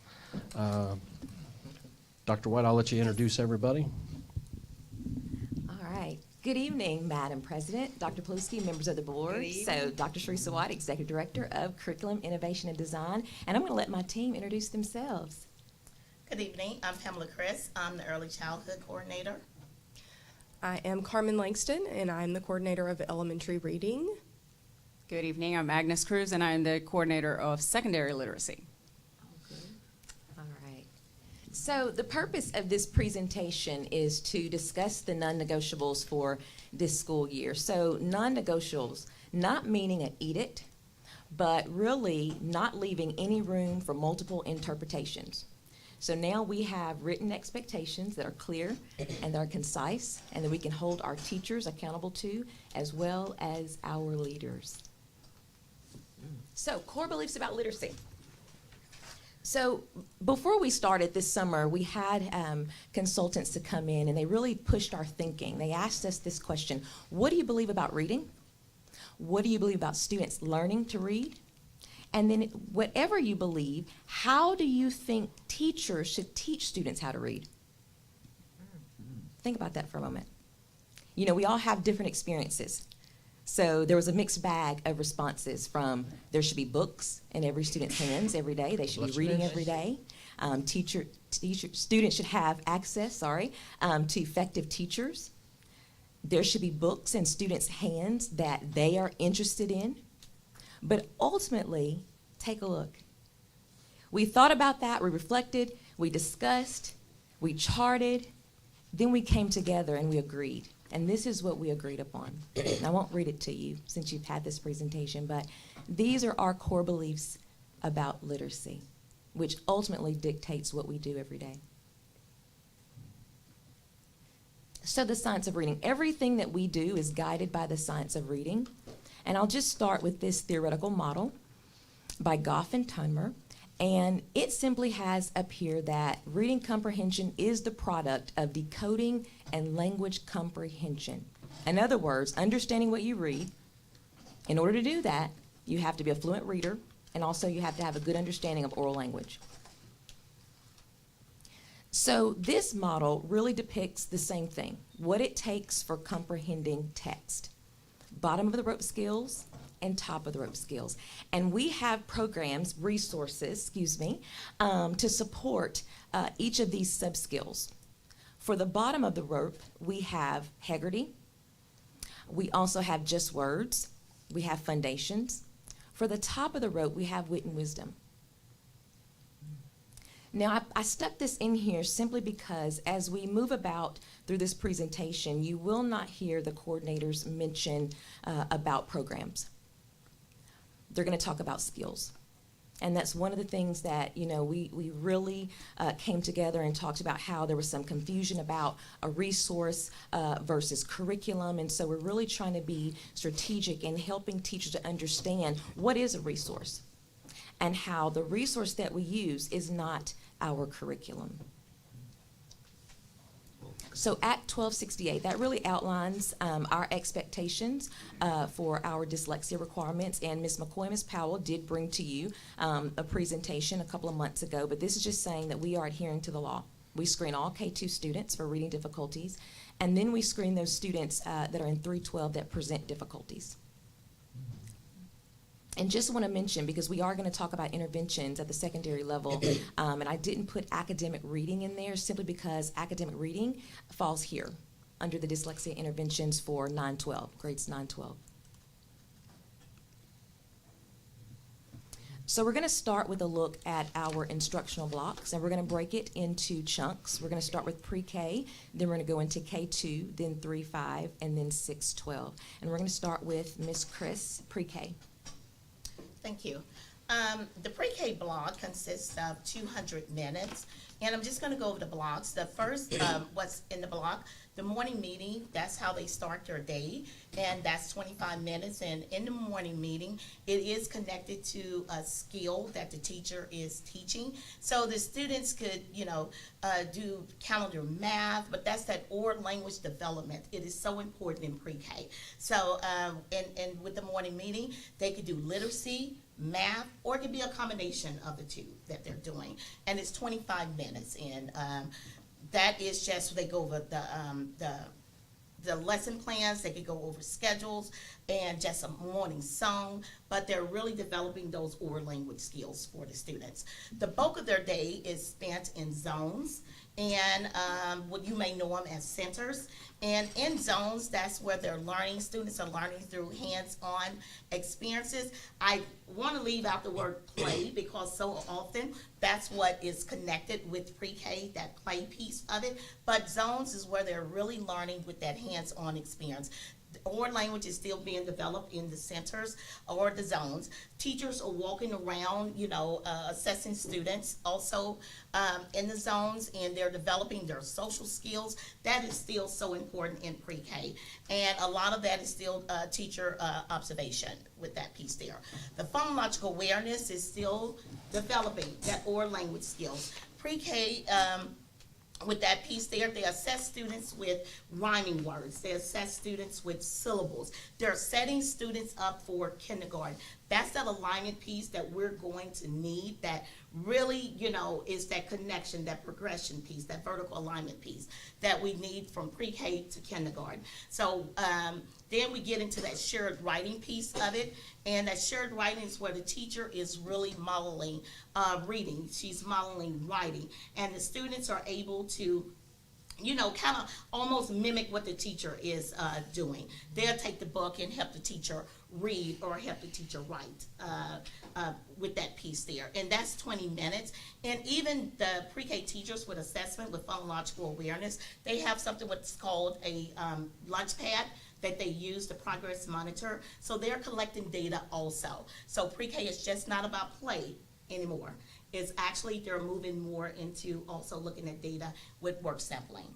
Dr. White, I'll let you introduce everybody. All right. Good evening, Madam President, Dr. Paluski, members of the board. So, Dr. Sharisa White, Executive Director of Curriculum, Innovation, and Design, and I'm going to let my team introduce themselves. Good evening. I'm Pamela Chris. I'm the Early Childhood Coordinator. I am Carmen Langston, and I'm the Coordinator of Elementary Reading. Good evening. I'm Agnes Cruz, and I'm the Coordinator of Secondary Literacy. All right. So the purpose of this presentation is to discuss the non-negotiables for this school year. So non-negotiables, not meaning an edict, but really not leaving any room for multiple interpretations. So now we have written expectations that are clear and that are concise and that we can hold our teachers accountable to, as well as our leaders. So, core beliefs about literacy. So before we started this summer, we had consultants to come in, and they really pushed our thinking. They asked us this question: what do you believe about reading? What do you believe about students learning to read? And then whatever you believe, how do you think teachers should teach students how to read? Think about that for a moment. You know, we all have different experiences. So there was a mixed bag of responses from there should be books in every student's hands every day. They should be reading every day. Students should have access, to effective teachers. There should be books in students' hands that they are interested in. But ultimately, take a look. We thought about that, we reflected, we discussed, we charted, then we came together and we agreed. And this is what we agreed upon. And I won't read it to you since you've had this presentation, but these are our core beliefs about literacy, which ultimately dictates what we do every day. So the science of reading, everything that we do is guided by the science of reading. And I'll just start with this theoretical model by Goff and Tunmer. And it simply has up here that reading comprehension is the product of decoding and language comprehension. In other words, understanding what you read. In order to do that, you have to be a fluent reader, and also you have to have a good understanding of oral language. So this model really depicts the same thing, what it takes for comprehending text. Bottom of the rope skills and top of the rope skills. And we have programs, resources, to support each of these sub-skills. For the bottom of the rope, we have Heggerty. We also have Just Words. We have Foundations. For the top of the rope, we have Wit and Wisdom. Now, I stuck this in here simply because as we move about through this presentation, you will not hear the coordinators mention about programs. They're going to talk about skills. And that's one of the things that, we really came together and talked about how there was some confusion about a resource versus curriculum. And so we're really trying to be strategic in helping teachers to understand what is a resource and how the resource that we use is not our curriculum. So Act 1268, that really outlines our expectations for our dyslexia requirements. And Ms. McCoy, Ms. Powell did bring to you a presentation a couple of months ago, but this is just saying that we are adhering to the law. We screen all K2 students for reading difficulties, and then we screen those students that are in 312 that present difficulties. And just want to mention, because we are going to talk about interventions at the secondary level, and I didn't put academic reading in there simply because academic reading falls here under the dyslexia interventions for 9-12, grades 9-12. So we're going to start with a look at our instructional blocks, and we're going to break it into chunks. We're going to start with pre-K, then we're going to go into K2, then 3-5, and then 6-12. And we're going to start with Ms. Chris, pre-K. Thank you. The pre-K block consists of 200 minutes, and I'm just going to go over the blocks. The first, what's in the block, the morning meeting, that's how they start their day, and that's 25 minutes. And in the morning meeting, it is connected to a skill that the teacher is teaching. So the students could, do calendar math, but that's that oral language development. It is so important in pre-K. So, and with the morning meeting, they could do literacy, math, or it could be a combination of the two that they're doing. And it's 25 minutes, and that is just, they go over the lesson plans, they could go over schedules, and just a morning song, but they're really developing those oral language skills for the students. The bulk of their day is spent in zones, and what you may know them as centers. And in zones, that's where they're learning, students are learning through hands-on experiences. I want to leave out the word play because so often that's what is connected with pre-K, that play piece of it. But zones is where they're really learning with that hands-on experience. Oral language is still being developed in the centers or the zones. Teachers are walking around, assessing students also in the zones, and they're developing their social skills. That is still so important in pre-K. And a lot of that is still teacher observation with that piece there. The phonological awareness is still developing that oral language skills. Pre-K, with that piece there, they assess students with rhyming words. They assess students with syllables. They're setting students up for kindergarten. That's that alignment piece that we're going to need, that really, is that connection, that progression piece, that vertical alignment piece that we need from pre-K to kindergarten. So then we get into that shared writing piece of it, and that shared writing is where the teacher is really modeling reading. She's modeling writing, and the students are able to kind of almost mimic what the teacher is doing. They'll take the book and help the teacher read or help the teacher write with that piece there. And that's 20 minutes. And even the pre-K teachers with assessment with phonological awareness, they have something what's called a lunch pad that they use to progress monitor. So they're collecting data also. So pre-K is just not about play anymore. It's actually, they're moving more into also looking at data with work sampling.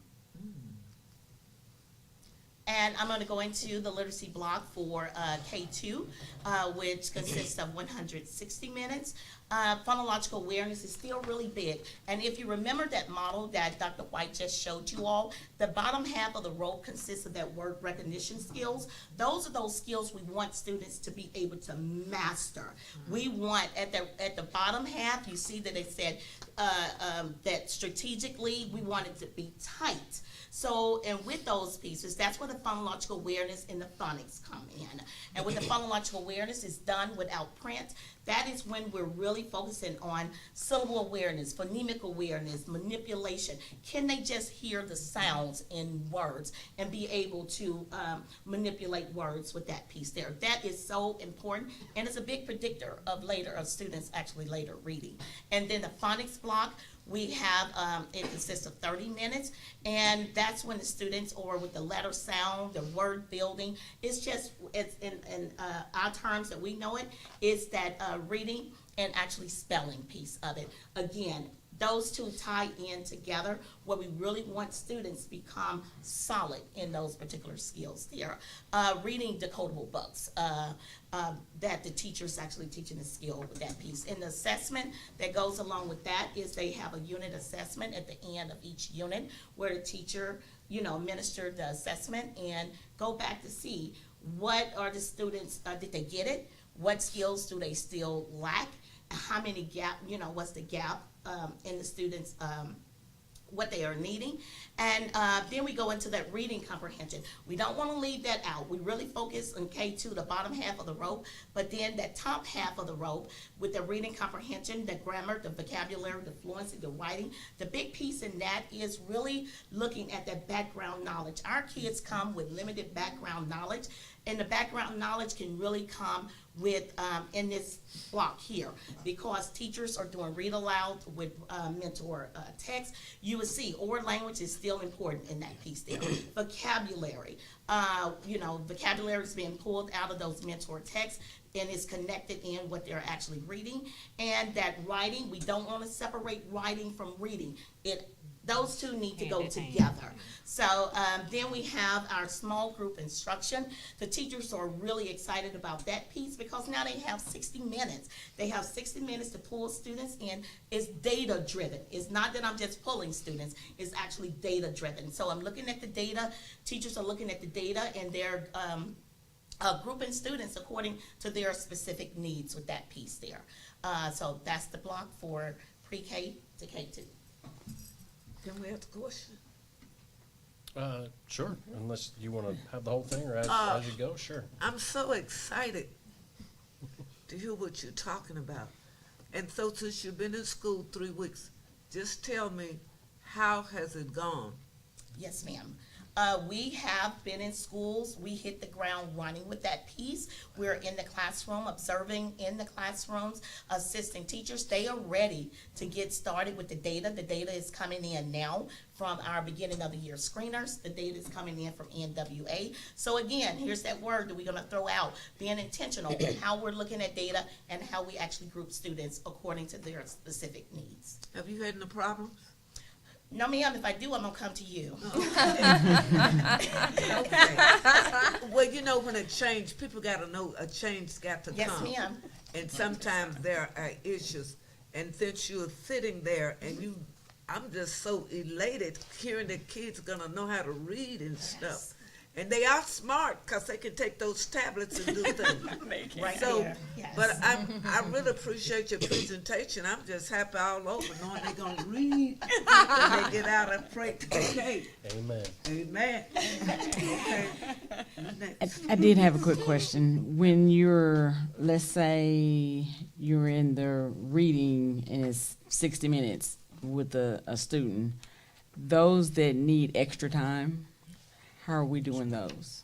And I'm going to go into the literacy block for K2, which consists of 160 minutes. Phonological awareness is still really big. And if you remember that model that Dr. White just showed you all, the bottom half of the rope consists of that word recognition skills. Those are those skills we want students to be able to master. We want, at the bottom half, you see that it said that strategically we want it to be tight. So, and with those pieces, that's where the phonological awareness and the phonics come in. And with the phonological awareness is done without print, that is when we're really focusing on syllable awareness, phonemic awareness, manipulation. Can they just hear the sounds in words and be able to manipulate words with that piece there? That is so important, and it's a big predictor of students actually later reading. And then the phonics block, we have, it consists of 30 minutes, and that's when the students, or with the letter sound, the word building, it's in our terms that we know it, is that reading and actually spelling piece of it. Again, those two tie in together where we really want students to become solid in those particular skills there. Reading decodable books, that the teacher's actually teaching the skill with that piece. And the assessment that goes along with that is they have a unit assessment at the end of each unit where the teacher, administered the assessment and go back to see what are the students, did they get it? What skills do they still lack? How many gap, what's the gap in the students, what they are needing. And then we go into that reading comprehension. We don't want to leave that out. We really focus on K2, the bottom half of the rope, but then that top half of the rope with the reading comprehension, the grammar, the vocabulary, the fluency, the writing. The big piece in that is really looking at that background knowledge. Our kids come with limited background knowledge, and the background knowledge can really come with in this block here, because teachers are doing read aloud with mentor text. You will see oral language is still important in that piece there. Vocabulary, vocabulary is being pulled out of those mentor texts and is connected in what they're actually reading. And that writing, we don't want to separate writing from reading. Those two need to go together. So then we have our small group instruction. The teachers are really excited about that piece because now they have 60 minutes. They have 60 minutes to pull students in. It's data driven. It's not that I'm just pulling students. It's actually data driven. So I'm looking at the data. Teachers are looking at the data, and they're grouping students according to their specific needs with that piece there. So that's the block for pre-K to K2. Can we ask a question? Sure, unless you want to have the whole thing, or as you go, sure. I'm so excited to hear what you're talking about. And so since you've been in school 3 weeks, just tell me, how has it gone? Yes, ma'am. We have been in schools. We hit the ground running with that piece. We're in the classroom, observing in the classrooms, assisting teachers. They are ready to get started with the data. The data is coming in now from our beginning of the year screeners. The data is coming in from NWA. So again, here's that word that we're going to throw out, being intentional in how we're looking at data and how we actually group students according to their specific needs. Have you had any problems? No, ma'am. If I do, I'm going to come to you. Okay. Well, when a change, people got to know a change got to come. Yes, ma'am. And sometimes there are issues. And since you're sitting there and I'm just so elated hearing that kids are going to know how to read and stuff. And they are smart because they can take those tablets and do things. Right so, there. Yes. But I really appreciate your presentation. I'm just happy all over knowing they're going to read when they get out and pray. Okay. Amen. Amen. Okay. I did have a quick question. When let's say you're in the reading and it's 60 minutes with a student, those that need extra time, how are we doing those?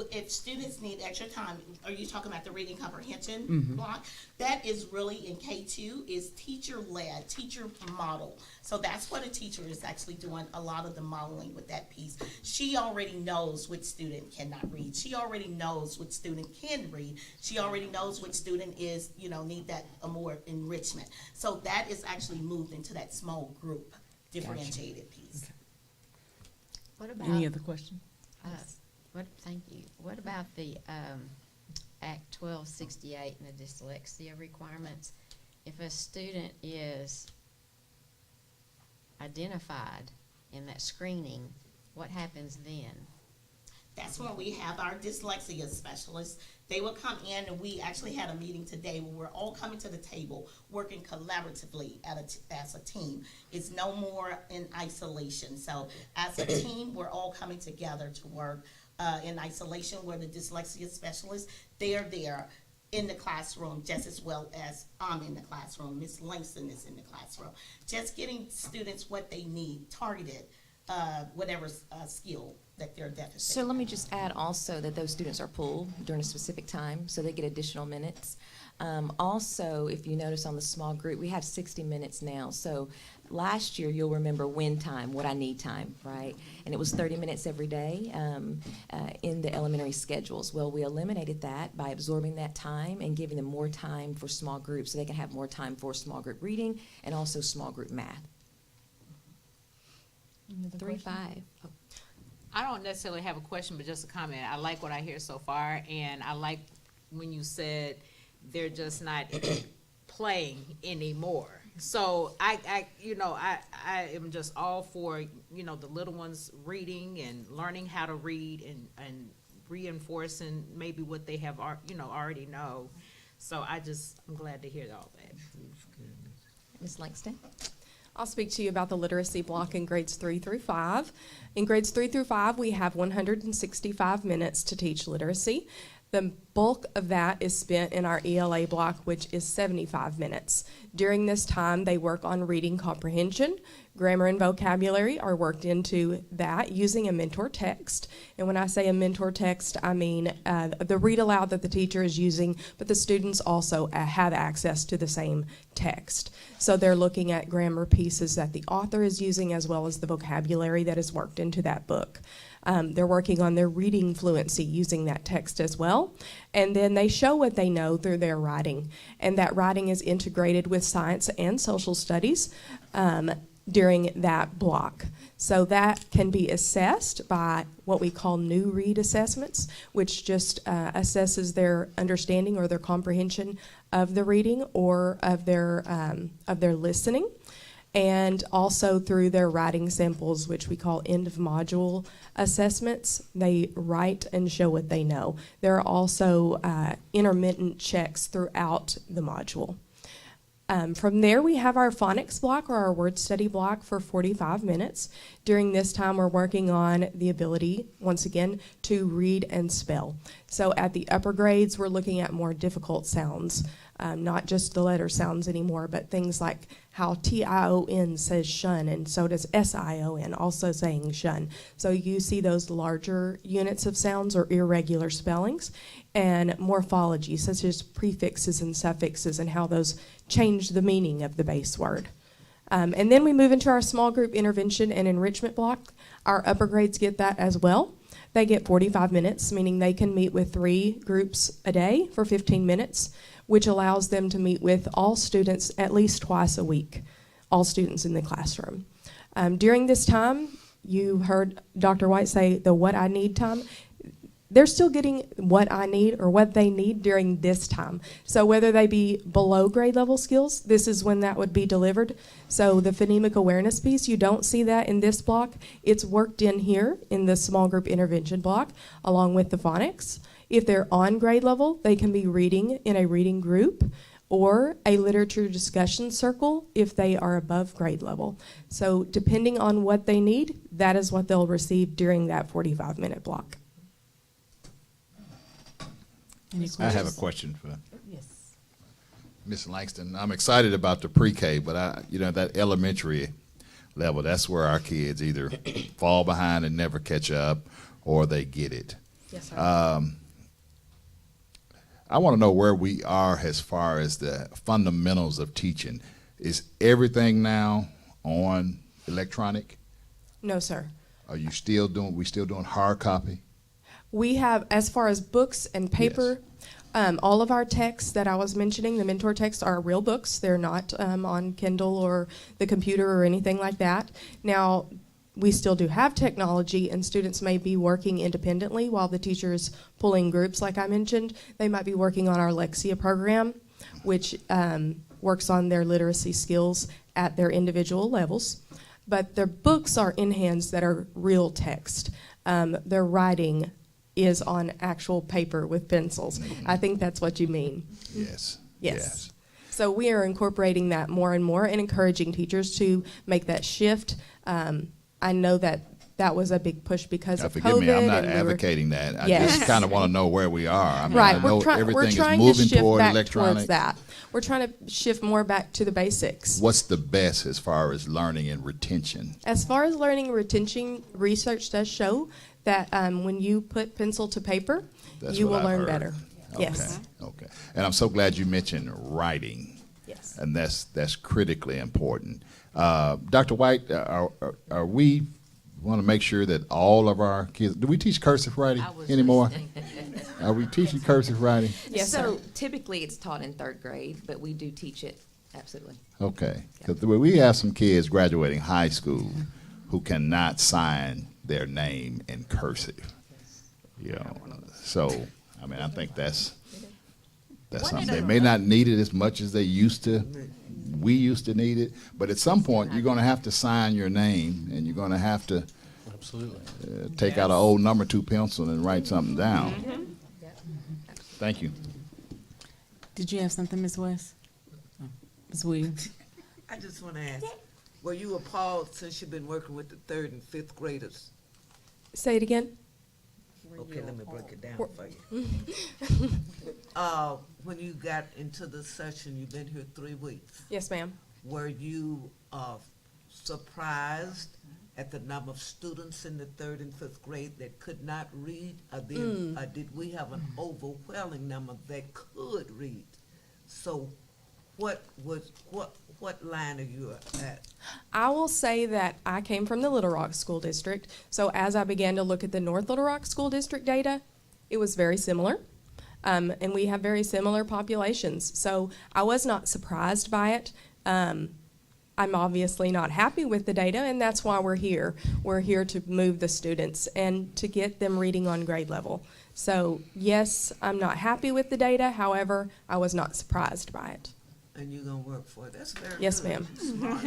If students need extra time, are you talking about the reading comprehension Mhm. block? That is really in K2 is teacher-led, teacher model. So that's what a teacher is actually doing a lot of the modeling with that piece. She already knows which student cannot read. She already knows which student can read. She already knows which student is, need that more enrichment. So that is actually moved into that small group differentiated piece. What about Any other question? Thank you. What about the Act 1268 and the dyslexia requirements? If a student is identified in that screening, what happens then? That's when we have our dyslexia specialists. They will come in, and we actually had a meeting today where we're all coming to the table, working collaboratively as a team. It's no more in isolation. So as a team, we're all coming together to work in isolation, where the dyslexia specialists, they are there in the classroom just as well as I'm in the classroom. Ms. Langston is in the classroom. Just getting students what they need, targeted, whatever skill that they're deficit. So let me just add also that those students are pulled during a specific time, so they get additional minutes. Also, if you notice on the small group, we have 60 minutes now. So last year, you'll remember win time, what I need time, right? And it was 30 minutes every day in the elementary schedules. Well, we eliminated that by absorbing that time and giving them more time for small groups so they can have more time for small group reading and also small group math. 3-5. Oh. I don't necessarily have a question, but just a comment. I like what I hear so far, and I like when you said they're just not playing anymore. So I am just all for, the little ones reading and learning how to read and reinforcing maybe what they have, already know. So I'm glad to hear all that. Ms. Langston? I'll speak to you about the literacy block in grades 3 through 5. In grades 3 through 5, we have 165 minutes to teach literacy. The bulk of that is spent in our ELA block, which is 75 minutes. During this time, they work on reading comprehension. Grammar and vocabulary are worked into that using a mentor text. And when I say a mentor text, I mean the read aloud that the teacher is using, but the students also have access to the same text. So they're looking at grammar pieces that the author is using as well as the vocabulary that is worked into that book. They're working on their reading fluency using that text as well. And then they show what they know through their writing. And that writing is integrated with science and social studies during that block. So that can be assessed by what we call new read assessments, which just assesses their understanding or their comprehension of the reading or of their listening. And also through their writing samples, which we call end of module assessments. They write and show what they know. There are also intermittent checks throughout the module. From there, we have our phonics block or our word study block for 45 minutes. During this time, we're working on the ability, once again, to read and spell. So at the upper grades, we're looking at more difficult sounds, not just the letter sounds anymore, but things like how T-I-O-N says shun, and so does S-I-O-N, also saying shun. So you see those larger units of sounds or irregular spellings, and morphology, such as prefixes and suffixes and how those change the meaning of the base word. And then we move into our small group intervention and enrichment block. Our upper grades get that as well. They get 45 minutes, meaning they can meet with 3 groups a day for 15 minutes, which allows them to meet with all students at least twice a week, all students in the classroom. During this time, you heard Dr. White say the what I need time. They're still getting what I need or what they need during this time. So whether they be below grade level skills, this is when that would be delivered. So the phonemic awareness piece, you don't see that in this block. It's worked in here in the small group intervention block along with the phonics. If they're on grade level, they can be reading in a reading group or a literature discussion circle if they are above grade level. So depending on what they need, that is what they'll receive during that 45-minute block. I have a question for Yes. Ms. Langston. I'm excited about the pre-K, but that elementary level, that's where our kids either fall behind and never catch up or they get it. Yes, sir. I want to know where we are as far as the fundamentals of teaching. Is everything now on electronic? No, sir. Are you still doing hard copy? We have, as far as books and paper, all of our texts that I was mentioning, the mentor texts, are real books. They're not on Kindle or the computer or anything like that. Now, we still do have technology, and students may be working independently while the teacher is pulling groups, like I mentioned. They might be working on our Lexia program, which works on their literacy skills at their individual levels. But their books are in hands that are real text. Their writing is on actual paper with pencils. I think that's what you mean. Yes. Yes. So we are incorporating that more and more and encouraging teachers to make that shift. I know that that was a big push because of Forgive COVID. me, I'm not and advocating that. I Yes. just kind of want to know where we are. I mean, Right, I know we're everything is trying to moving shift toward back electronic. towards that. We're trying to shift more back to the basics. What's the best as far as learning and retention? As far as learning and retention, research does show that when you put pencil to paper, That's you what will I've learn heard. better. Okay. Yes. Okay. And I'm so glad you mentioned writing. Yes. And that's critically important. Dr. White, are we want to make sure that all of our kids, do we teach cursive writing anymore? Are we teaching cursive writing? Yes, so typically it's taught in 3rd grade, but we do teach it, absolutely. Okay. Because we have some kids graduating high school who cannot sign their name in cursive. You know, so, I mean, I think that's something. They may not need it as much as they used to. We used to need it, but at some point you're going to have to sign your name, and you're going to have to take out an old number 2 pencil and write something down. Thank you. Did you have something, Ms. West? Oh, Ms. Williams? I just want to ask, were you appalled since you've been working with the 3rd and 5th graders? Say it again. Okay, let me break it down for you. When you got into the session, you've been here 3 weeks. Yes, ma'am. Were you surprised at the number of students in the 3rd and 5th grade that could not read? Did we have an overwhelming number that could read? So what line are you at? I will say that I came from the Little Rock School District, so as I began to look at the North Little Rock School District data, it was very similar, and we have very similar populations, so I was not surprised by it. I'm obviously not happy with the data, and that's why we're here. We're here to move the students and to get them reading on grade level. So yes, I'm not happy with the data, however, I was not surprised by it. And you're going to work for it. That's very Yes, good. ma'am. Smart.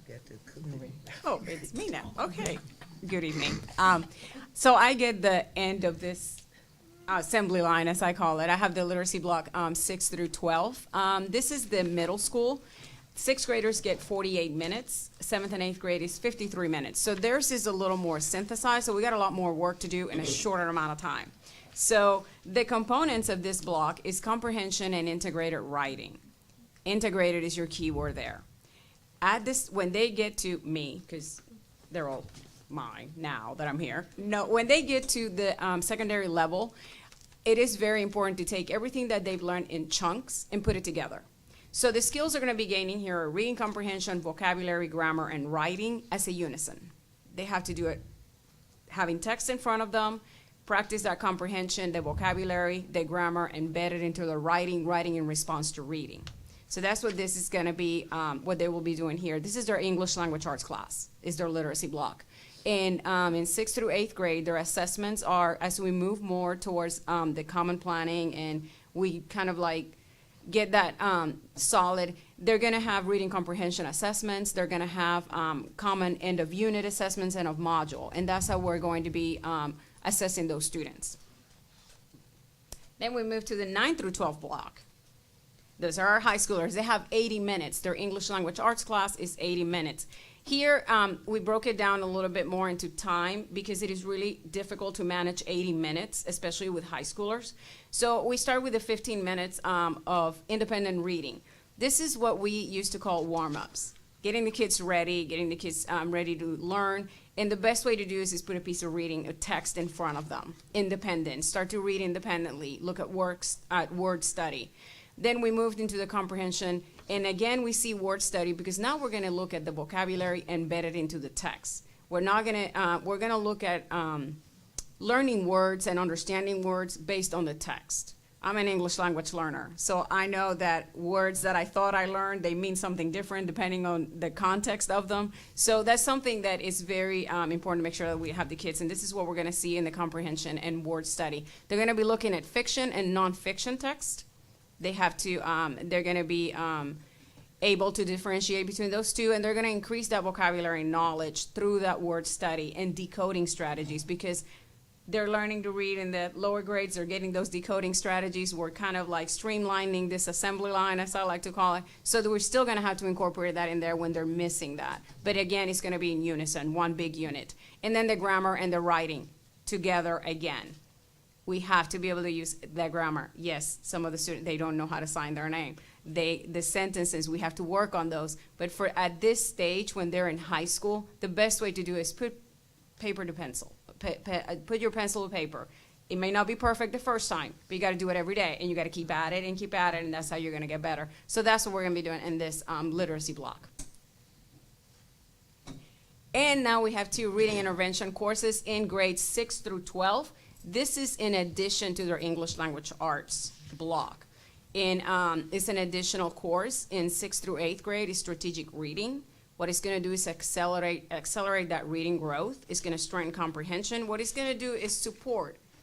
Got the cookie. Oh, it's me now. Okay. Good evening. So I get the end of this assembly line, as I call it. I have the literacy block 6 through 12. This is the middle school. 6th graders get 48 minutes. 7th and 8th grade is 53 minutes. So theirs is a little more synthesized, so we got a lot more work to do in a shorter amount of time. So the components of this block is comprehension and integrated writing. Integrated is your key word there. When they get to me, because they're all mine now that I'm here. No, when they get to the secondary level, it is very important to take everything that they've learned in chunks and put it together. So the skills they're going to be gaining here are reading comprehension, vocabulary, grammar, and writing as a unison. They have to do it having text in front of them, practice that comprehension, the vocabulary, the grammar, embed it into the writing in response to reading. So that's what this is going to be, what they will be doing here. This is their English language arts class, is their literacy block. And in 6th through 8th grade, their assessments are, as we move more towards the common planning and we kind of like get that solid, they're going to have reading comprehension assessments. They're going to have common end of unit assessments and of module. And that's how we're going to be assessing those students. Then we move to the 9 through 12 block. Those are our high schoolers. They have 80 minutes. Their English language arts class is 80 minutes. Here, we broke it down a little bit more into time because it is really difficult to manage 80 minutes, especially with high schoolers. So we start with the 15 minutes of independent reading. This is what we used to call warm-ups, getting the kids ready, ready to learn. And the best way to do this is put a piece of reading, a text in front of them, independent. Start to read independently, look at word study. Then we moved into the comprehension, and again, we see word study because now we're gonna look at the vocabulary embedded into the text. We're gonna look at learning words and understanding words based on the text. I'm an English language learner, so I know that words that I thought I learned, they mean something different depending on the context of them. So that's something that is very important to make sure that we have the kids, and this is what we're gonna see in the comprehension and word study. They're gonna be looking at fiction and nonfiction text. They have to, they're gonna be able to differentiate between those two, and they're gonna increase that vocabulary knowledge through that word study and decoding strategies, because they're learning to read in the lower grades, they're getting those decoding strategies. We're kind of like streamlining this assembly line, as I like to call it, so that we're still gonna have to incorporate that in there when they're missing that. But again, it's gonna be in unison, one big unit. And then the grammar and the writing together again. We have to be able to use the grammar. Yes, some of the students, they don't know how to sign their name. The sentences, we have to work on those. But for at this stage, when they're in high school, the best way to do is put paper to pencil. Put your pencil to paper. It may not be perfect the first time, but you got to do it every day, and you got to keep at it, and that's how you're going to get better. So that's what we're going to be doing in this literacy block. And now we have 2 reading intervention courses in grades 6 through 12. This is in addition to their English language arts block. It's an additional course in 6th through 8th grade, is strategic reading. What it's going to do is accelerate that reading growth. It's going to strengthen comprehension. What it's going to do is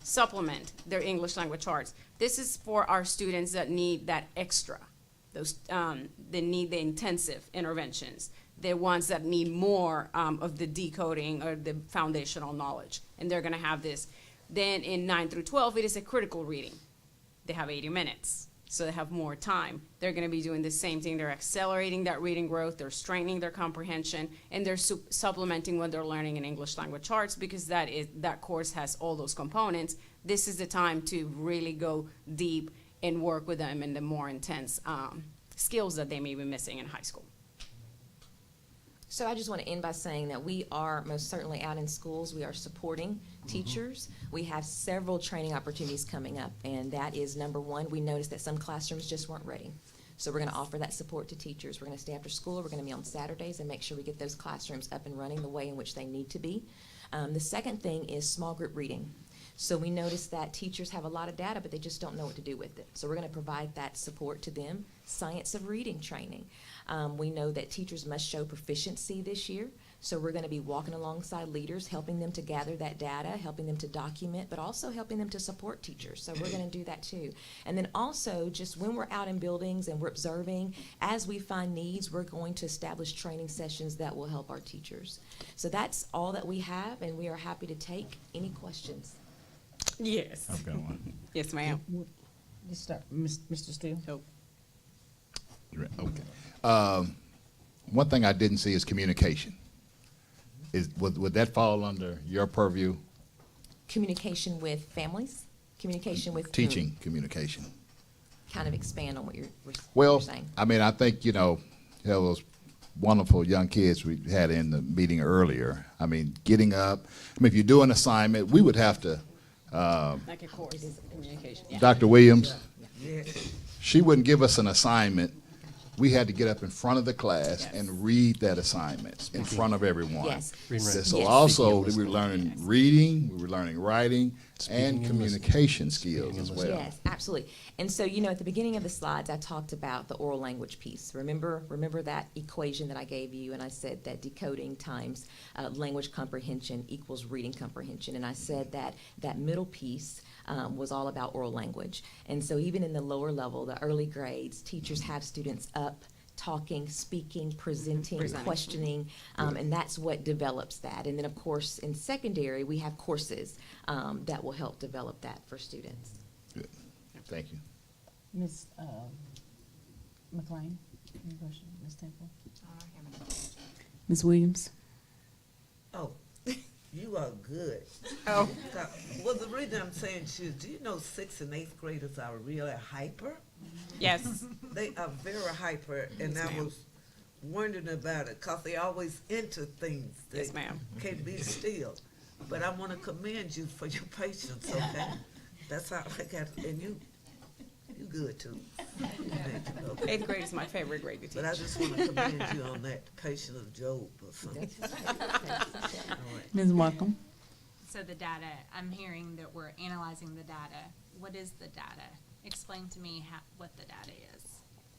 supplement their English language arts. This is for our students that need that extra, those that need the intensive interventions, the ones that need more of the decoding or the foundational knowledge, and they're going to have this. Then in 9 through 12, it is a critical reading. They have 80 minutes. So they have more time. They're going to be doing the same thing. They're accelerating that reading growth. They're strengthening their comprehension, and they're supplementing what they're learning in English language arts, because that course has all those components. This is the time to really go deep and work with them in the more intense skills that they may be missing in high school. So I just want to end by saying that we are most certainly out in schools. We are supporting teachers. We have several training opportunities coming up, and that is number one. We noticed that some classrooms just weren't ready. So we're going to offer that support to teachers. We're going to stay after school. We're going to be on Saturdays and make sure we get those classrooms up and running the way in which they need to be. The second thing is small group reading. So we noticed that teachers have a lot of data, but they just don't know what to do with it. So we're going to provide that support to them. Science of reading training. We know that teachers must show proficiency this year. So we're going to be walking alongside leaders, helping them to gather that data, helping them to document, but also helping them to support teachers. So we're going to do that too. And then also, just when we're out in buildings and we're observing, as we find needs, we're going to establish training sessions that will help our teachers. So that's all that we have, and we are happy to take any questions. Yes. I've got one. Yes, ma'am. Let's start, Mr. Steele. Okay. One thing I didn't see is communication. Would that fall under your purview? Communication with families, communication with Teaching communication. Kind of expand on what you're Well, saying. I mean, I think, those wonderful young kids we had in the meeting earlier. I mean, getting up. I mean, if you do an assignment, we would have to, Like a course, communication. Yeah. Dr. Williams, Yeah. she wouldn't give us an assignment. We had to get up in front of the class and read that assignment in front of everyone. Yes. So Yes. also, we were learning reading, we were learning writing, and communication skills as well. Yes, absolutely. And so, at the beginning of the slides, I talked about the oral language piece. Remember that equation that I gave you, and I said that decoding times language comprehension equals reading comprehension. And I said that that middle piece was all about oral language. And so even in the lower level, the early grades, teachers have students up talking, speaking, presenting, questioning, and that's what develops that. And then, of course, in secondary, we have courses that will help develop that for students. Good. Thank you. Ms. McLean, any question? Ms. Temple? Ms. Williams? Oh, you are good. Oh. Well, the reason I'm saying to you, do you know 6th and 8th graders are really hyper? Yes. They are very hyper, and Yes, I ma'am. was wondering about it, because they always into things. They Yes, ma'am. can't be still. But I want to commend you for your patience, okay? That's how I got, and you good too. Okay. 8th grade is my favorite grade to teach. But I just want to commend you on that patient of Job or something. All right. Ms. Markham? So the data, I'm hearing that we're analyzing the data. What is the data? explain to me what the data is?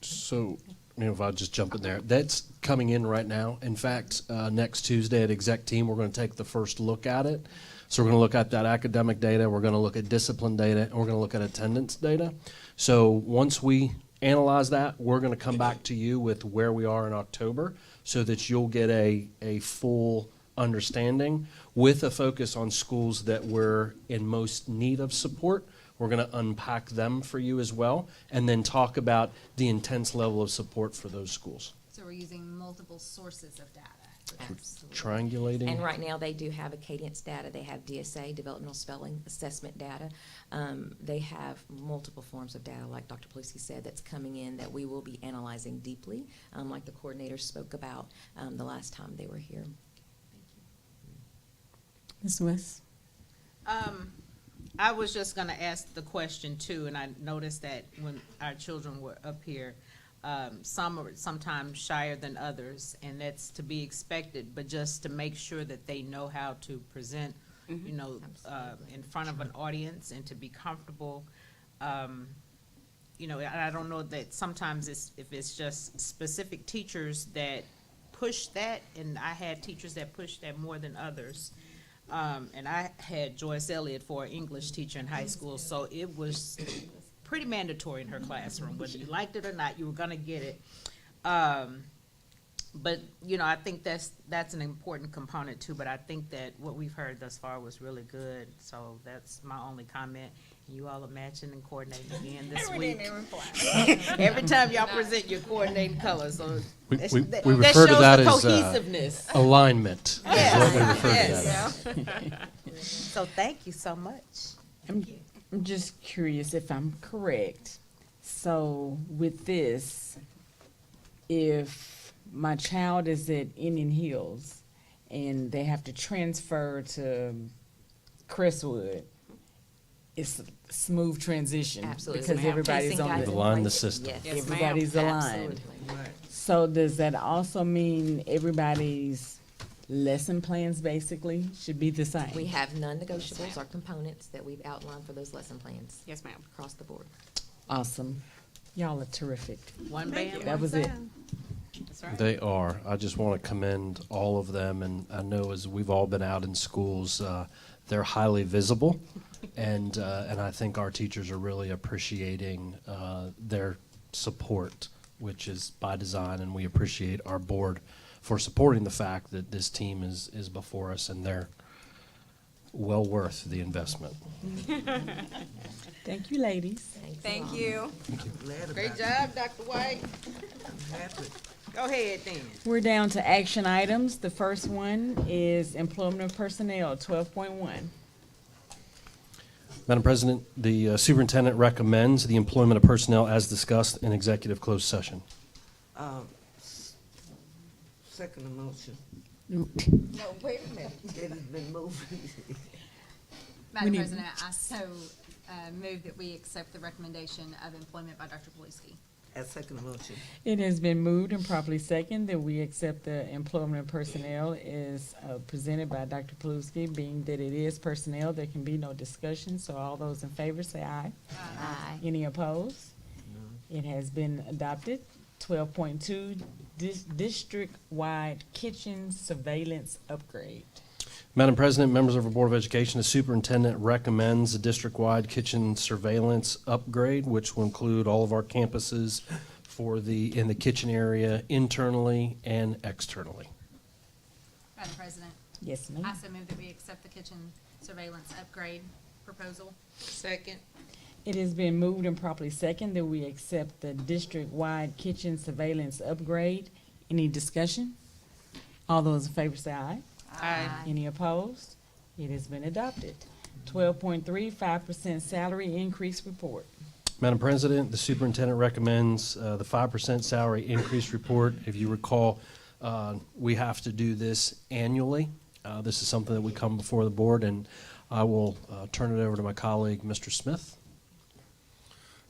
So, if I just jump in there, that's coming in right now. In fact, next Tuesday at exec team, we're going to take the first look at it. So we're going to look at that academic data, we're going to look at discipline data, and we're going to look at attendance data. So once we analyze that, we're going to come back to you with where we are in October so that you'll get a full understanding with a focus on schools that we're in most need of support. We're going to unpack them for you as well, and then talk about the intense level of support for those schools. So we're using multiple sources of data. Triangulating. And right now, they do have a cadence data. They have DSA, developmental spelling assessment data. They have multiple forms of data, like Dr. Pelusi said, that's coming in that we will be analyzing deeply, like the coordinators spoke about the last time they were here. Ms. West? I was just going to ask the question too, and I noticed that when our children were up here, some are sometimes shyer than others, and that's to be expected, but just to make sure that they know how to present, you know, in front of an audience and to be comfortable. You know, I don't know that sometimes if it's just specific teachers that push that, and I had teachers that pushed that more than others. And I had Joyce Elliott for an English teacher in high school, so it was pretty mandatory in her classroom. Whether you liked it or not, you were going to get it. But, you know, I think that's an important component too, but I think that what we've heard thus far was really good. So that's my only comment. You all are matching and coordinating again this week. Every time y'all present, you're coordinating colors. So We that refer to shows that the as cohesiveness. alignment. Yes. Is what we refer Yes. to that as. So thank you so much. I'm just curious if I'm correct. So with this, if my child is at Indian Hills and they have to transfer to Crestwood, it's a smooth transition. Absolutely. Because We have everybody's pacing on guides the in Align the place. system. Yes. Yes, ma'am. everybody's aligned. Absolutely. So does that also mean everybody's lesson plans basically should be the same? We have non-negotiables or components that we've outlined for those lesson plans. Yes, ma'am. Across the board. Awesome. Y'all are terrific. One band, That one was it. sound. That's right. They are. I just want to commend all of them, and I know as we've all been out in schools, they're highly visible, and I think our teachers are really appreciating their support, which is by design, and we appreciate our board for supporting the fact that this team is before us, and they're well worth the investment. Thank you, ladies. Thank you. Glad Great about job, Dr. White. it. Happy. Go ahead then. We're down to action items. The first one is employment of personnel, 12.1. Madam President, the superintendent recommends the employment of personnel as discussed in executive closed session. Second motion. No, wait a minute. It has been moved. Madam need- President, I so move that we accept the recommendation of employment by Dr. Pelusi. At second motion. It has been moved and properly second that we accept the employment of personnel as presented by Dr. Pelusi. Being that it is personnel, there can be no discussion, so all those in favor say aye. Aye. Any opposed? It has been adopted. 12.2, district-wide kitchen surveillance upgrade. Madam President, members of our Board of Education, the superintendent recommends a district-wide kitchen surveillance upgrade, which will include all of our campuses in the kitchen area internally and externally. Madam President, Yes, ma'am. I so move that we accept the kitchen surveillance upgrade proposal. Second. It has been moved and properly second that we accept the district-wide kitchen surveillance upgrade. Any discussion? All those in favor say aye. Aye. Any opposed? It has been adopted. 12.3, 5% salary increase report. Madam President, the superintendent recommends the 5% salary increase report. If you recall, we have to do this annually. This is something that we come before the board, and I will turn it over to my colleague, Mr. Smith.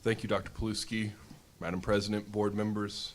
Thank you, Dr. Pelusi, Madam President, board members.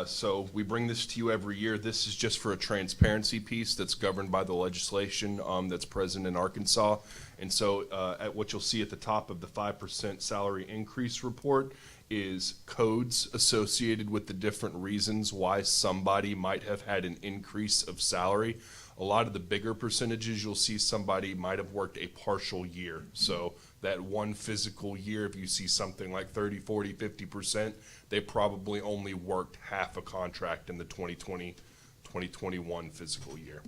So we bring this to you every year. This is just for a transparency piece that's governed by the legislation that's present in Arkansas. And so at what you'll see at the top of the 5% salary increase report is codes associated with the different reasons why somebody might have had an increase of salary. A lot of the bigger percentages, you'll see somebody might have worked a partial year. So that one physical year, if you see something like 30, 40, 50%, they probably only worked half a contract in the 2020, 2021 physical year.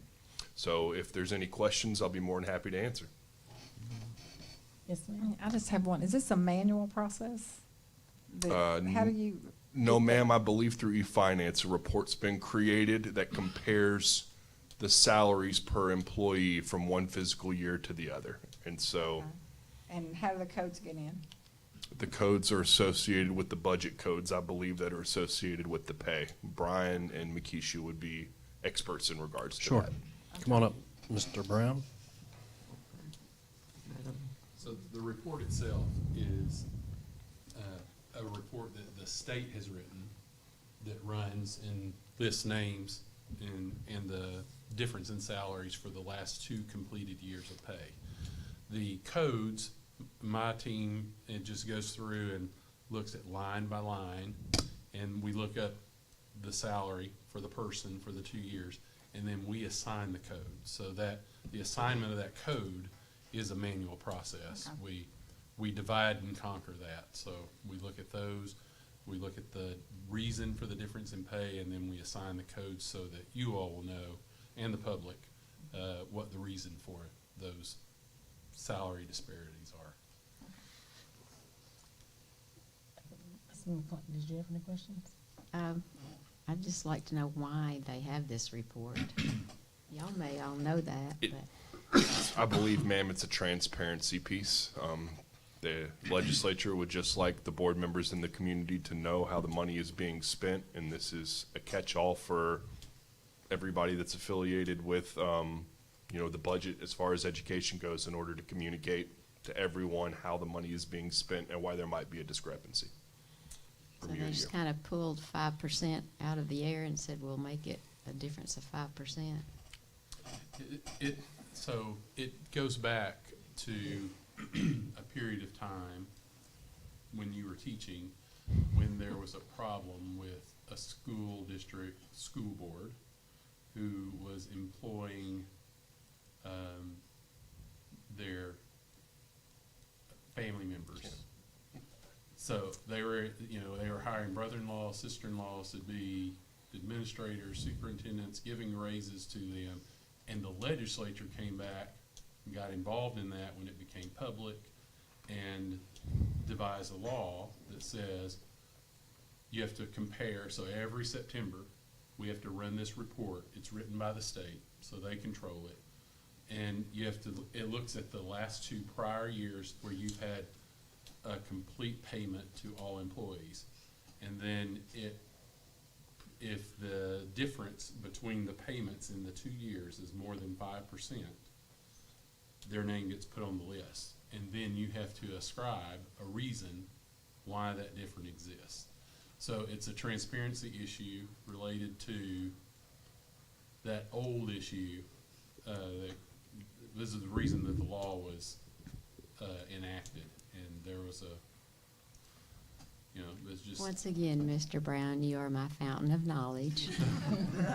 So if there's any questions, I'll be more than happy to answer. Yes, ma'am. I just have one. Is this a manual process? How do you? No, ma'am. I believe through eFinance, a report's been created that compares the salaries per employee from one physical year to the other. And so And how do the codes get in? the codes are associated with the budget codes, I believe, that are associated with the pay. Brian and Makisha would be experts in regards to Sure. that. Come on up, Mr. Brown. So the report itself is a report that the state has written that runs and lists names and the difference in salaries for the last 2 completed years of pay. The codes, my team, it just goes through and looks at line by line, and we look up the salary for the person for the 2 years, and then we assign the code. So that the assignment of that code is a manual process. Okay. We divide and conquer that. So we look at those, we look at the reason for the difference in pay, and then we assign the codes so that you all will know, and the public, what the reason for those salary disparities are. Did you have any questions? I'd just like to know why they have this report. Y'all may all know that, but. I believe, ma'am, it's a transparency piece. The legislature would just like the board members in the community to know how the money is being spent, and this is a catch-all for everybody that's affiliated with, the budget as far as education goes, in order to communicate to everyone how the money is being spent and why there might be a discrepancy. So they just kind of pulled 5% out of the air and said, we'll make it a difference of 5%. So it goes back to a period of time when you were teaching, when there was a problem with a school district, school board, who was employing their family members. So they were hiring brother-in-law, sister-in-laws to be administrators, superintendents, giving raises to them. And the legislature came back and got involved in that when it became public and devised a law that says you have to compare. So every September, we have to run this report. It's written by the state, so they control it. And it looks at the last 2 prior years where you've had a complete payment to all employees. And then if the difference between the payments in the 2 years is more than 5%, their name gets put on the list. And then you have to ascribe a reason why that difference exists. So it's a transparency issue related to that old issue. This is the reason that the law was enacted. And there was it's just. Once again, Mr. Brown, you are my fountain of knowledge.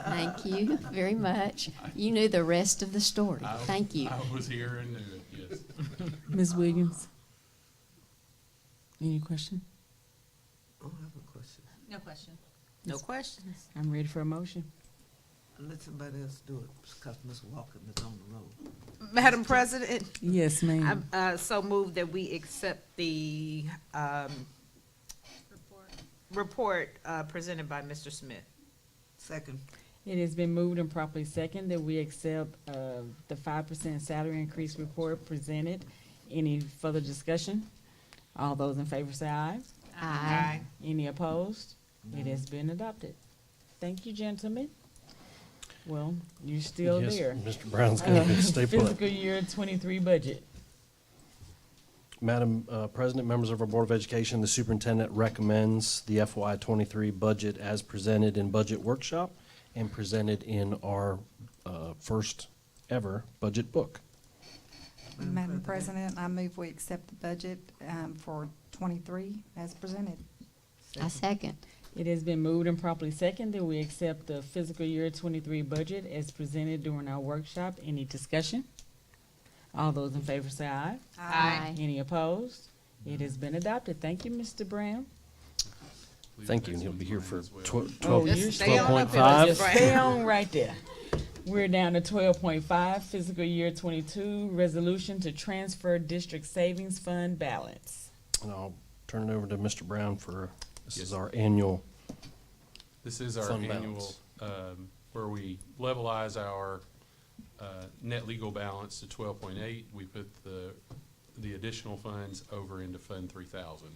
Thank you very much. You knew the rest of the story. Thank you. I was here and knew it, yes. Ms. Williams? Any question? I don't have a question. No question. No questions. I'm ready for a motion. Let somebody else do it, because Ms. Walker is on the road. Madam President? Yes, ma'am. I so moved that we accept the report presented by Mr. Smith. Second. It has been moved and properly second that we accept the 5% salary increase report presented. Any further discussion? All those in favor say aye. Aye. Any opposed? It has been adopted. Thank you, gentlemen. Well, you're still Yes, there. Mr. Brown's gonna stay put. Fiscal year 23 budget. Madam President, members of our Board of Education, the superintendent recommends the FY23 budget as presented in budget workshop and presented in our first ever budget book. Madam President, I move we accept the budget for 23 as presented. I second. It has been moved and properly seconded that we accept the fiscal year 23 budget as presented during our workshop. Any discussion? All those in favor say aye. Aye. Any opposed? It has been adopted. Thank you, Mr. Brown. Thank you, and he'll be here for Oh, you stay on up here, 12.5. just stay on right there. We're down to 12.5, fiscal year 22, resolution to transfer district savings fund balance. And I'll turn it over to Mr. Brown for, this Yes. is our annual This is our fund annual, balance. where we levelize our net legal balance to 12.8. We put the additional funds over into Fund 3000.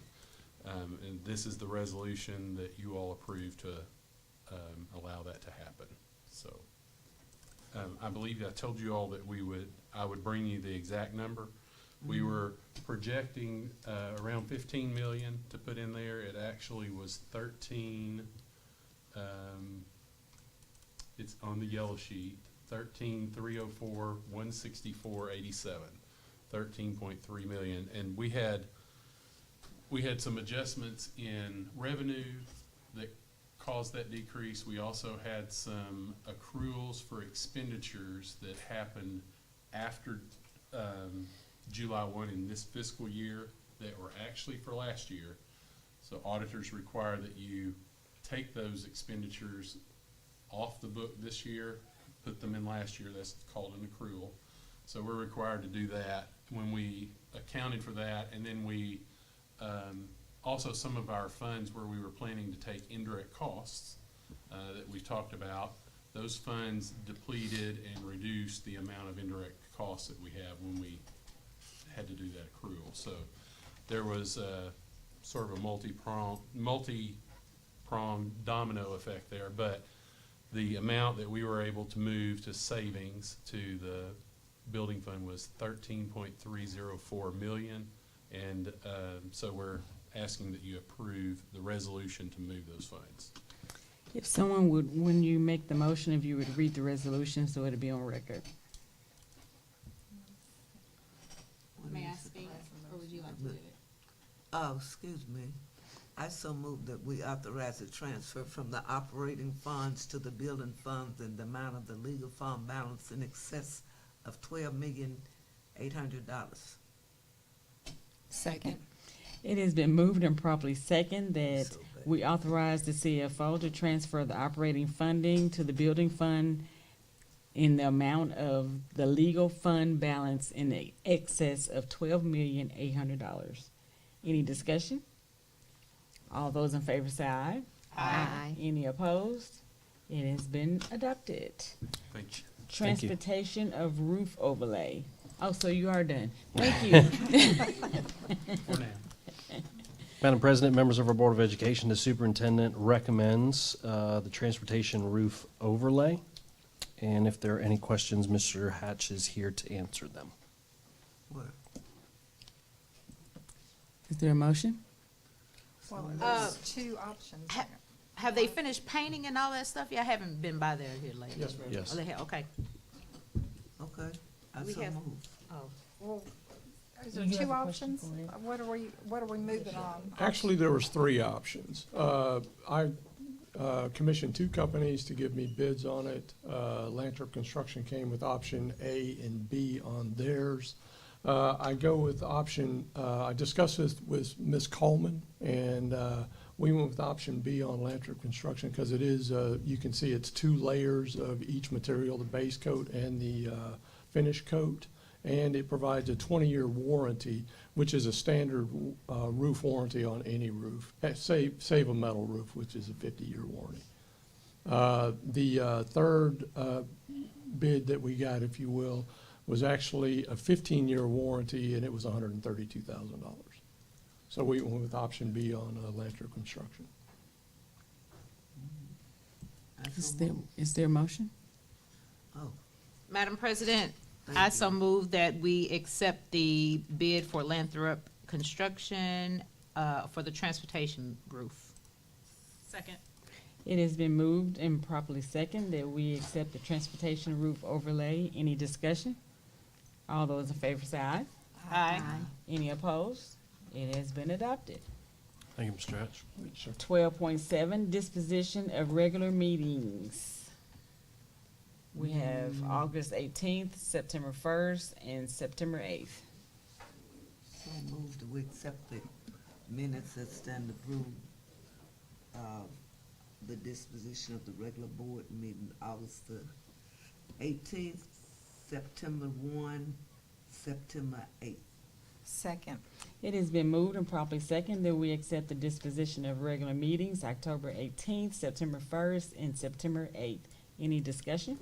And this is the resolution that you all approved to allow that to happen. So I believe I told you all that I would bring you the exact number. We were projecting around 15 million to put in there. It actually was 13. It's on the yellow sheet. 13,304, 164.87, 13.3 million, and we had some adjustments in revenue that caused that decrease. We also had some accruals for expenditures that happened after July 1 in this fiscal year that were actually for last year. So auditors require that you take those expenditures off the book this year, put them in last year. That's called an accrual. So we're required to do that. When we accounted for that, and then we also some of our funds where we were planning to take indirect costs that we talked about, those funds depleted and reduced the amount of indirect costs that we have when we had to do that accrual. So there was sort of a multi-pronged domino effect there, but the amount that we were able to move to savings to the building fund was 13.304 million, and so we're asking that you approve the resolution to move those funds. If someone would, when you make the motion, if you would read the resolution so it'll be on record. May I speak, or would you like to do it? Oh, excuse me. I so move that we authorize a transfer from the operating funds to the building funds in the amount of the legal fund balance in excess of $12,800,000. Second. It has been moved and properly second that we authorize the CFO to transfer the operating funding to the building fund in the amount of the legal fund balance in the excess of $12,800,000. Any discussion? All those in favor say aye. Aye. Any opposed? It has been adopted. Thank you. Transportation of roof overlay. Oh, so you are done. Thank you. For now. Madam President, members of our Board of Education, the superintendent recommends the transportation roof overlay. And if there are any questions, Mr. Hatch is here to answer them. What? Is there a motion? Well, there's two options. Have they finished painting and all that stuff? Yeah, I haven't been by there here lately. Yes, ma'am. Yes. Oh, they have, okay. Okay, I We so have- move. Oh. Well, is there You have two a question options? for it? What are we moving on? Actually, there was three options. I commissioned two companies to give me bids on it. Lanter Construction came with option A and B on theirs. I go with option, I discussed this with Ms. Coleman, and we went with option B on Lanter Construction because it is, you can see it's 2 layers of each material, the base coat and the finish coat. And it provides a 20-year warranty, which is a standard roof warranty on any roof, save a metal roof, which is a 50-year warranty. The third bid that we got, if you will, was actually a 15-year warranty, and it was $132,000. So we went with option B on Lanter Construction. Is there a motion? Oh. Madam President, I so move that we accept the bid for construction, for the transportation roof. Second. It has been moved and properly second that we accept the transportation roof overlay. Any discussion? All those in favor say aye. Aye. Any opposed? It has been adopted. Thank you, Mr. Hatch. 12.7, disposition of regular meetings. We have August 18th, September 1st, and September 8th. So moved that we accept the minutes that stand approved, the disposition of the regular board meeting August the 18th, September 1, September 8th. Second. It has been moved and properly second that we accept the disposition of regular meetings October 18th, September 1st, and September 8th. Any discussion?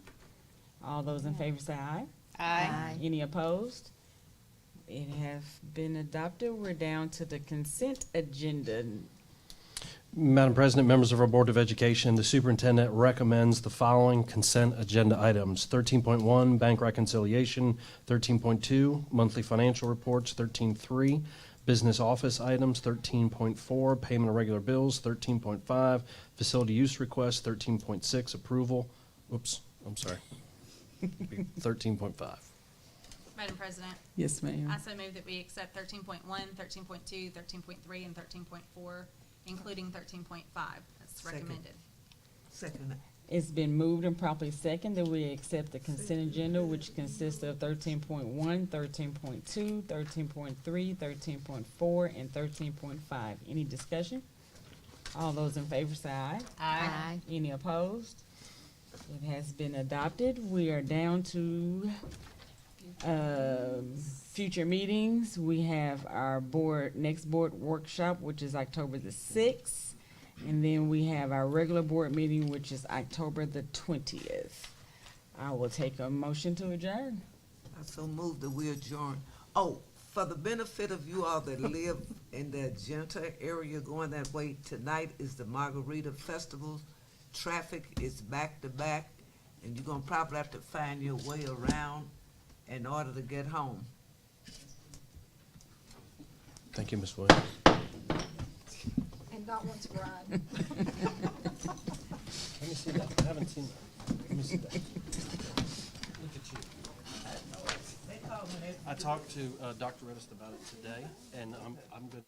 All those in favor say aye. Aye. Any opposed? It has been adopted. We're down to the consent agenda. Madam President, members of our Board of Education, the superintendent recommends the following consent agenda items: 13.1, bank reconciliation; 13.2, monthly financial reports; 13.3, business office items; 13.4, payment of regular bills; 13.5, facility use requests; 13.6, approval. Oops, I'm sorry. 13.5. Madam President. Yes, ma'am. I so move that we accept 13.1, 13.2, 13.3, and 13.4, including 13.5 as recommended. Second. It's been moved and properly second that we accept the consent agenda, which consists of 13.1, 13.2, 13.3, 13.4, and 13.5. Any discussion? All those in favor say aye. Aye. Any opposed? It has been adopted. We are down to future meetings. We have our next board workshop, which is October the 6th. And then we have our regular board meeting, which is October the 20th. I will take a motion to adjourn. I so moved that we adjourn. Oh, for the benefit of you all that live in the Agenta area going that way, tonight is the Margarita Festival. Traffic is back to back, and you're gonna probably have to find your way around in order to get home. Thank you, Ms. Williams. And not want to ride. Let me see that. I haven't seen that. Let me see that. Look at you. I talked to Dr. Redist about it today, and I'm good.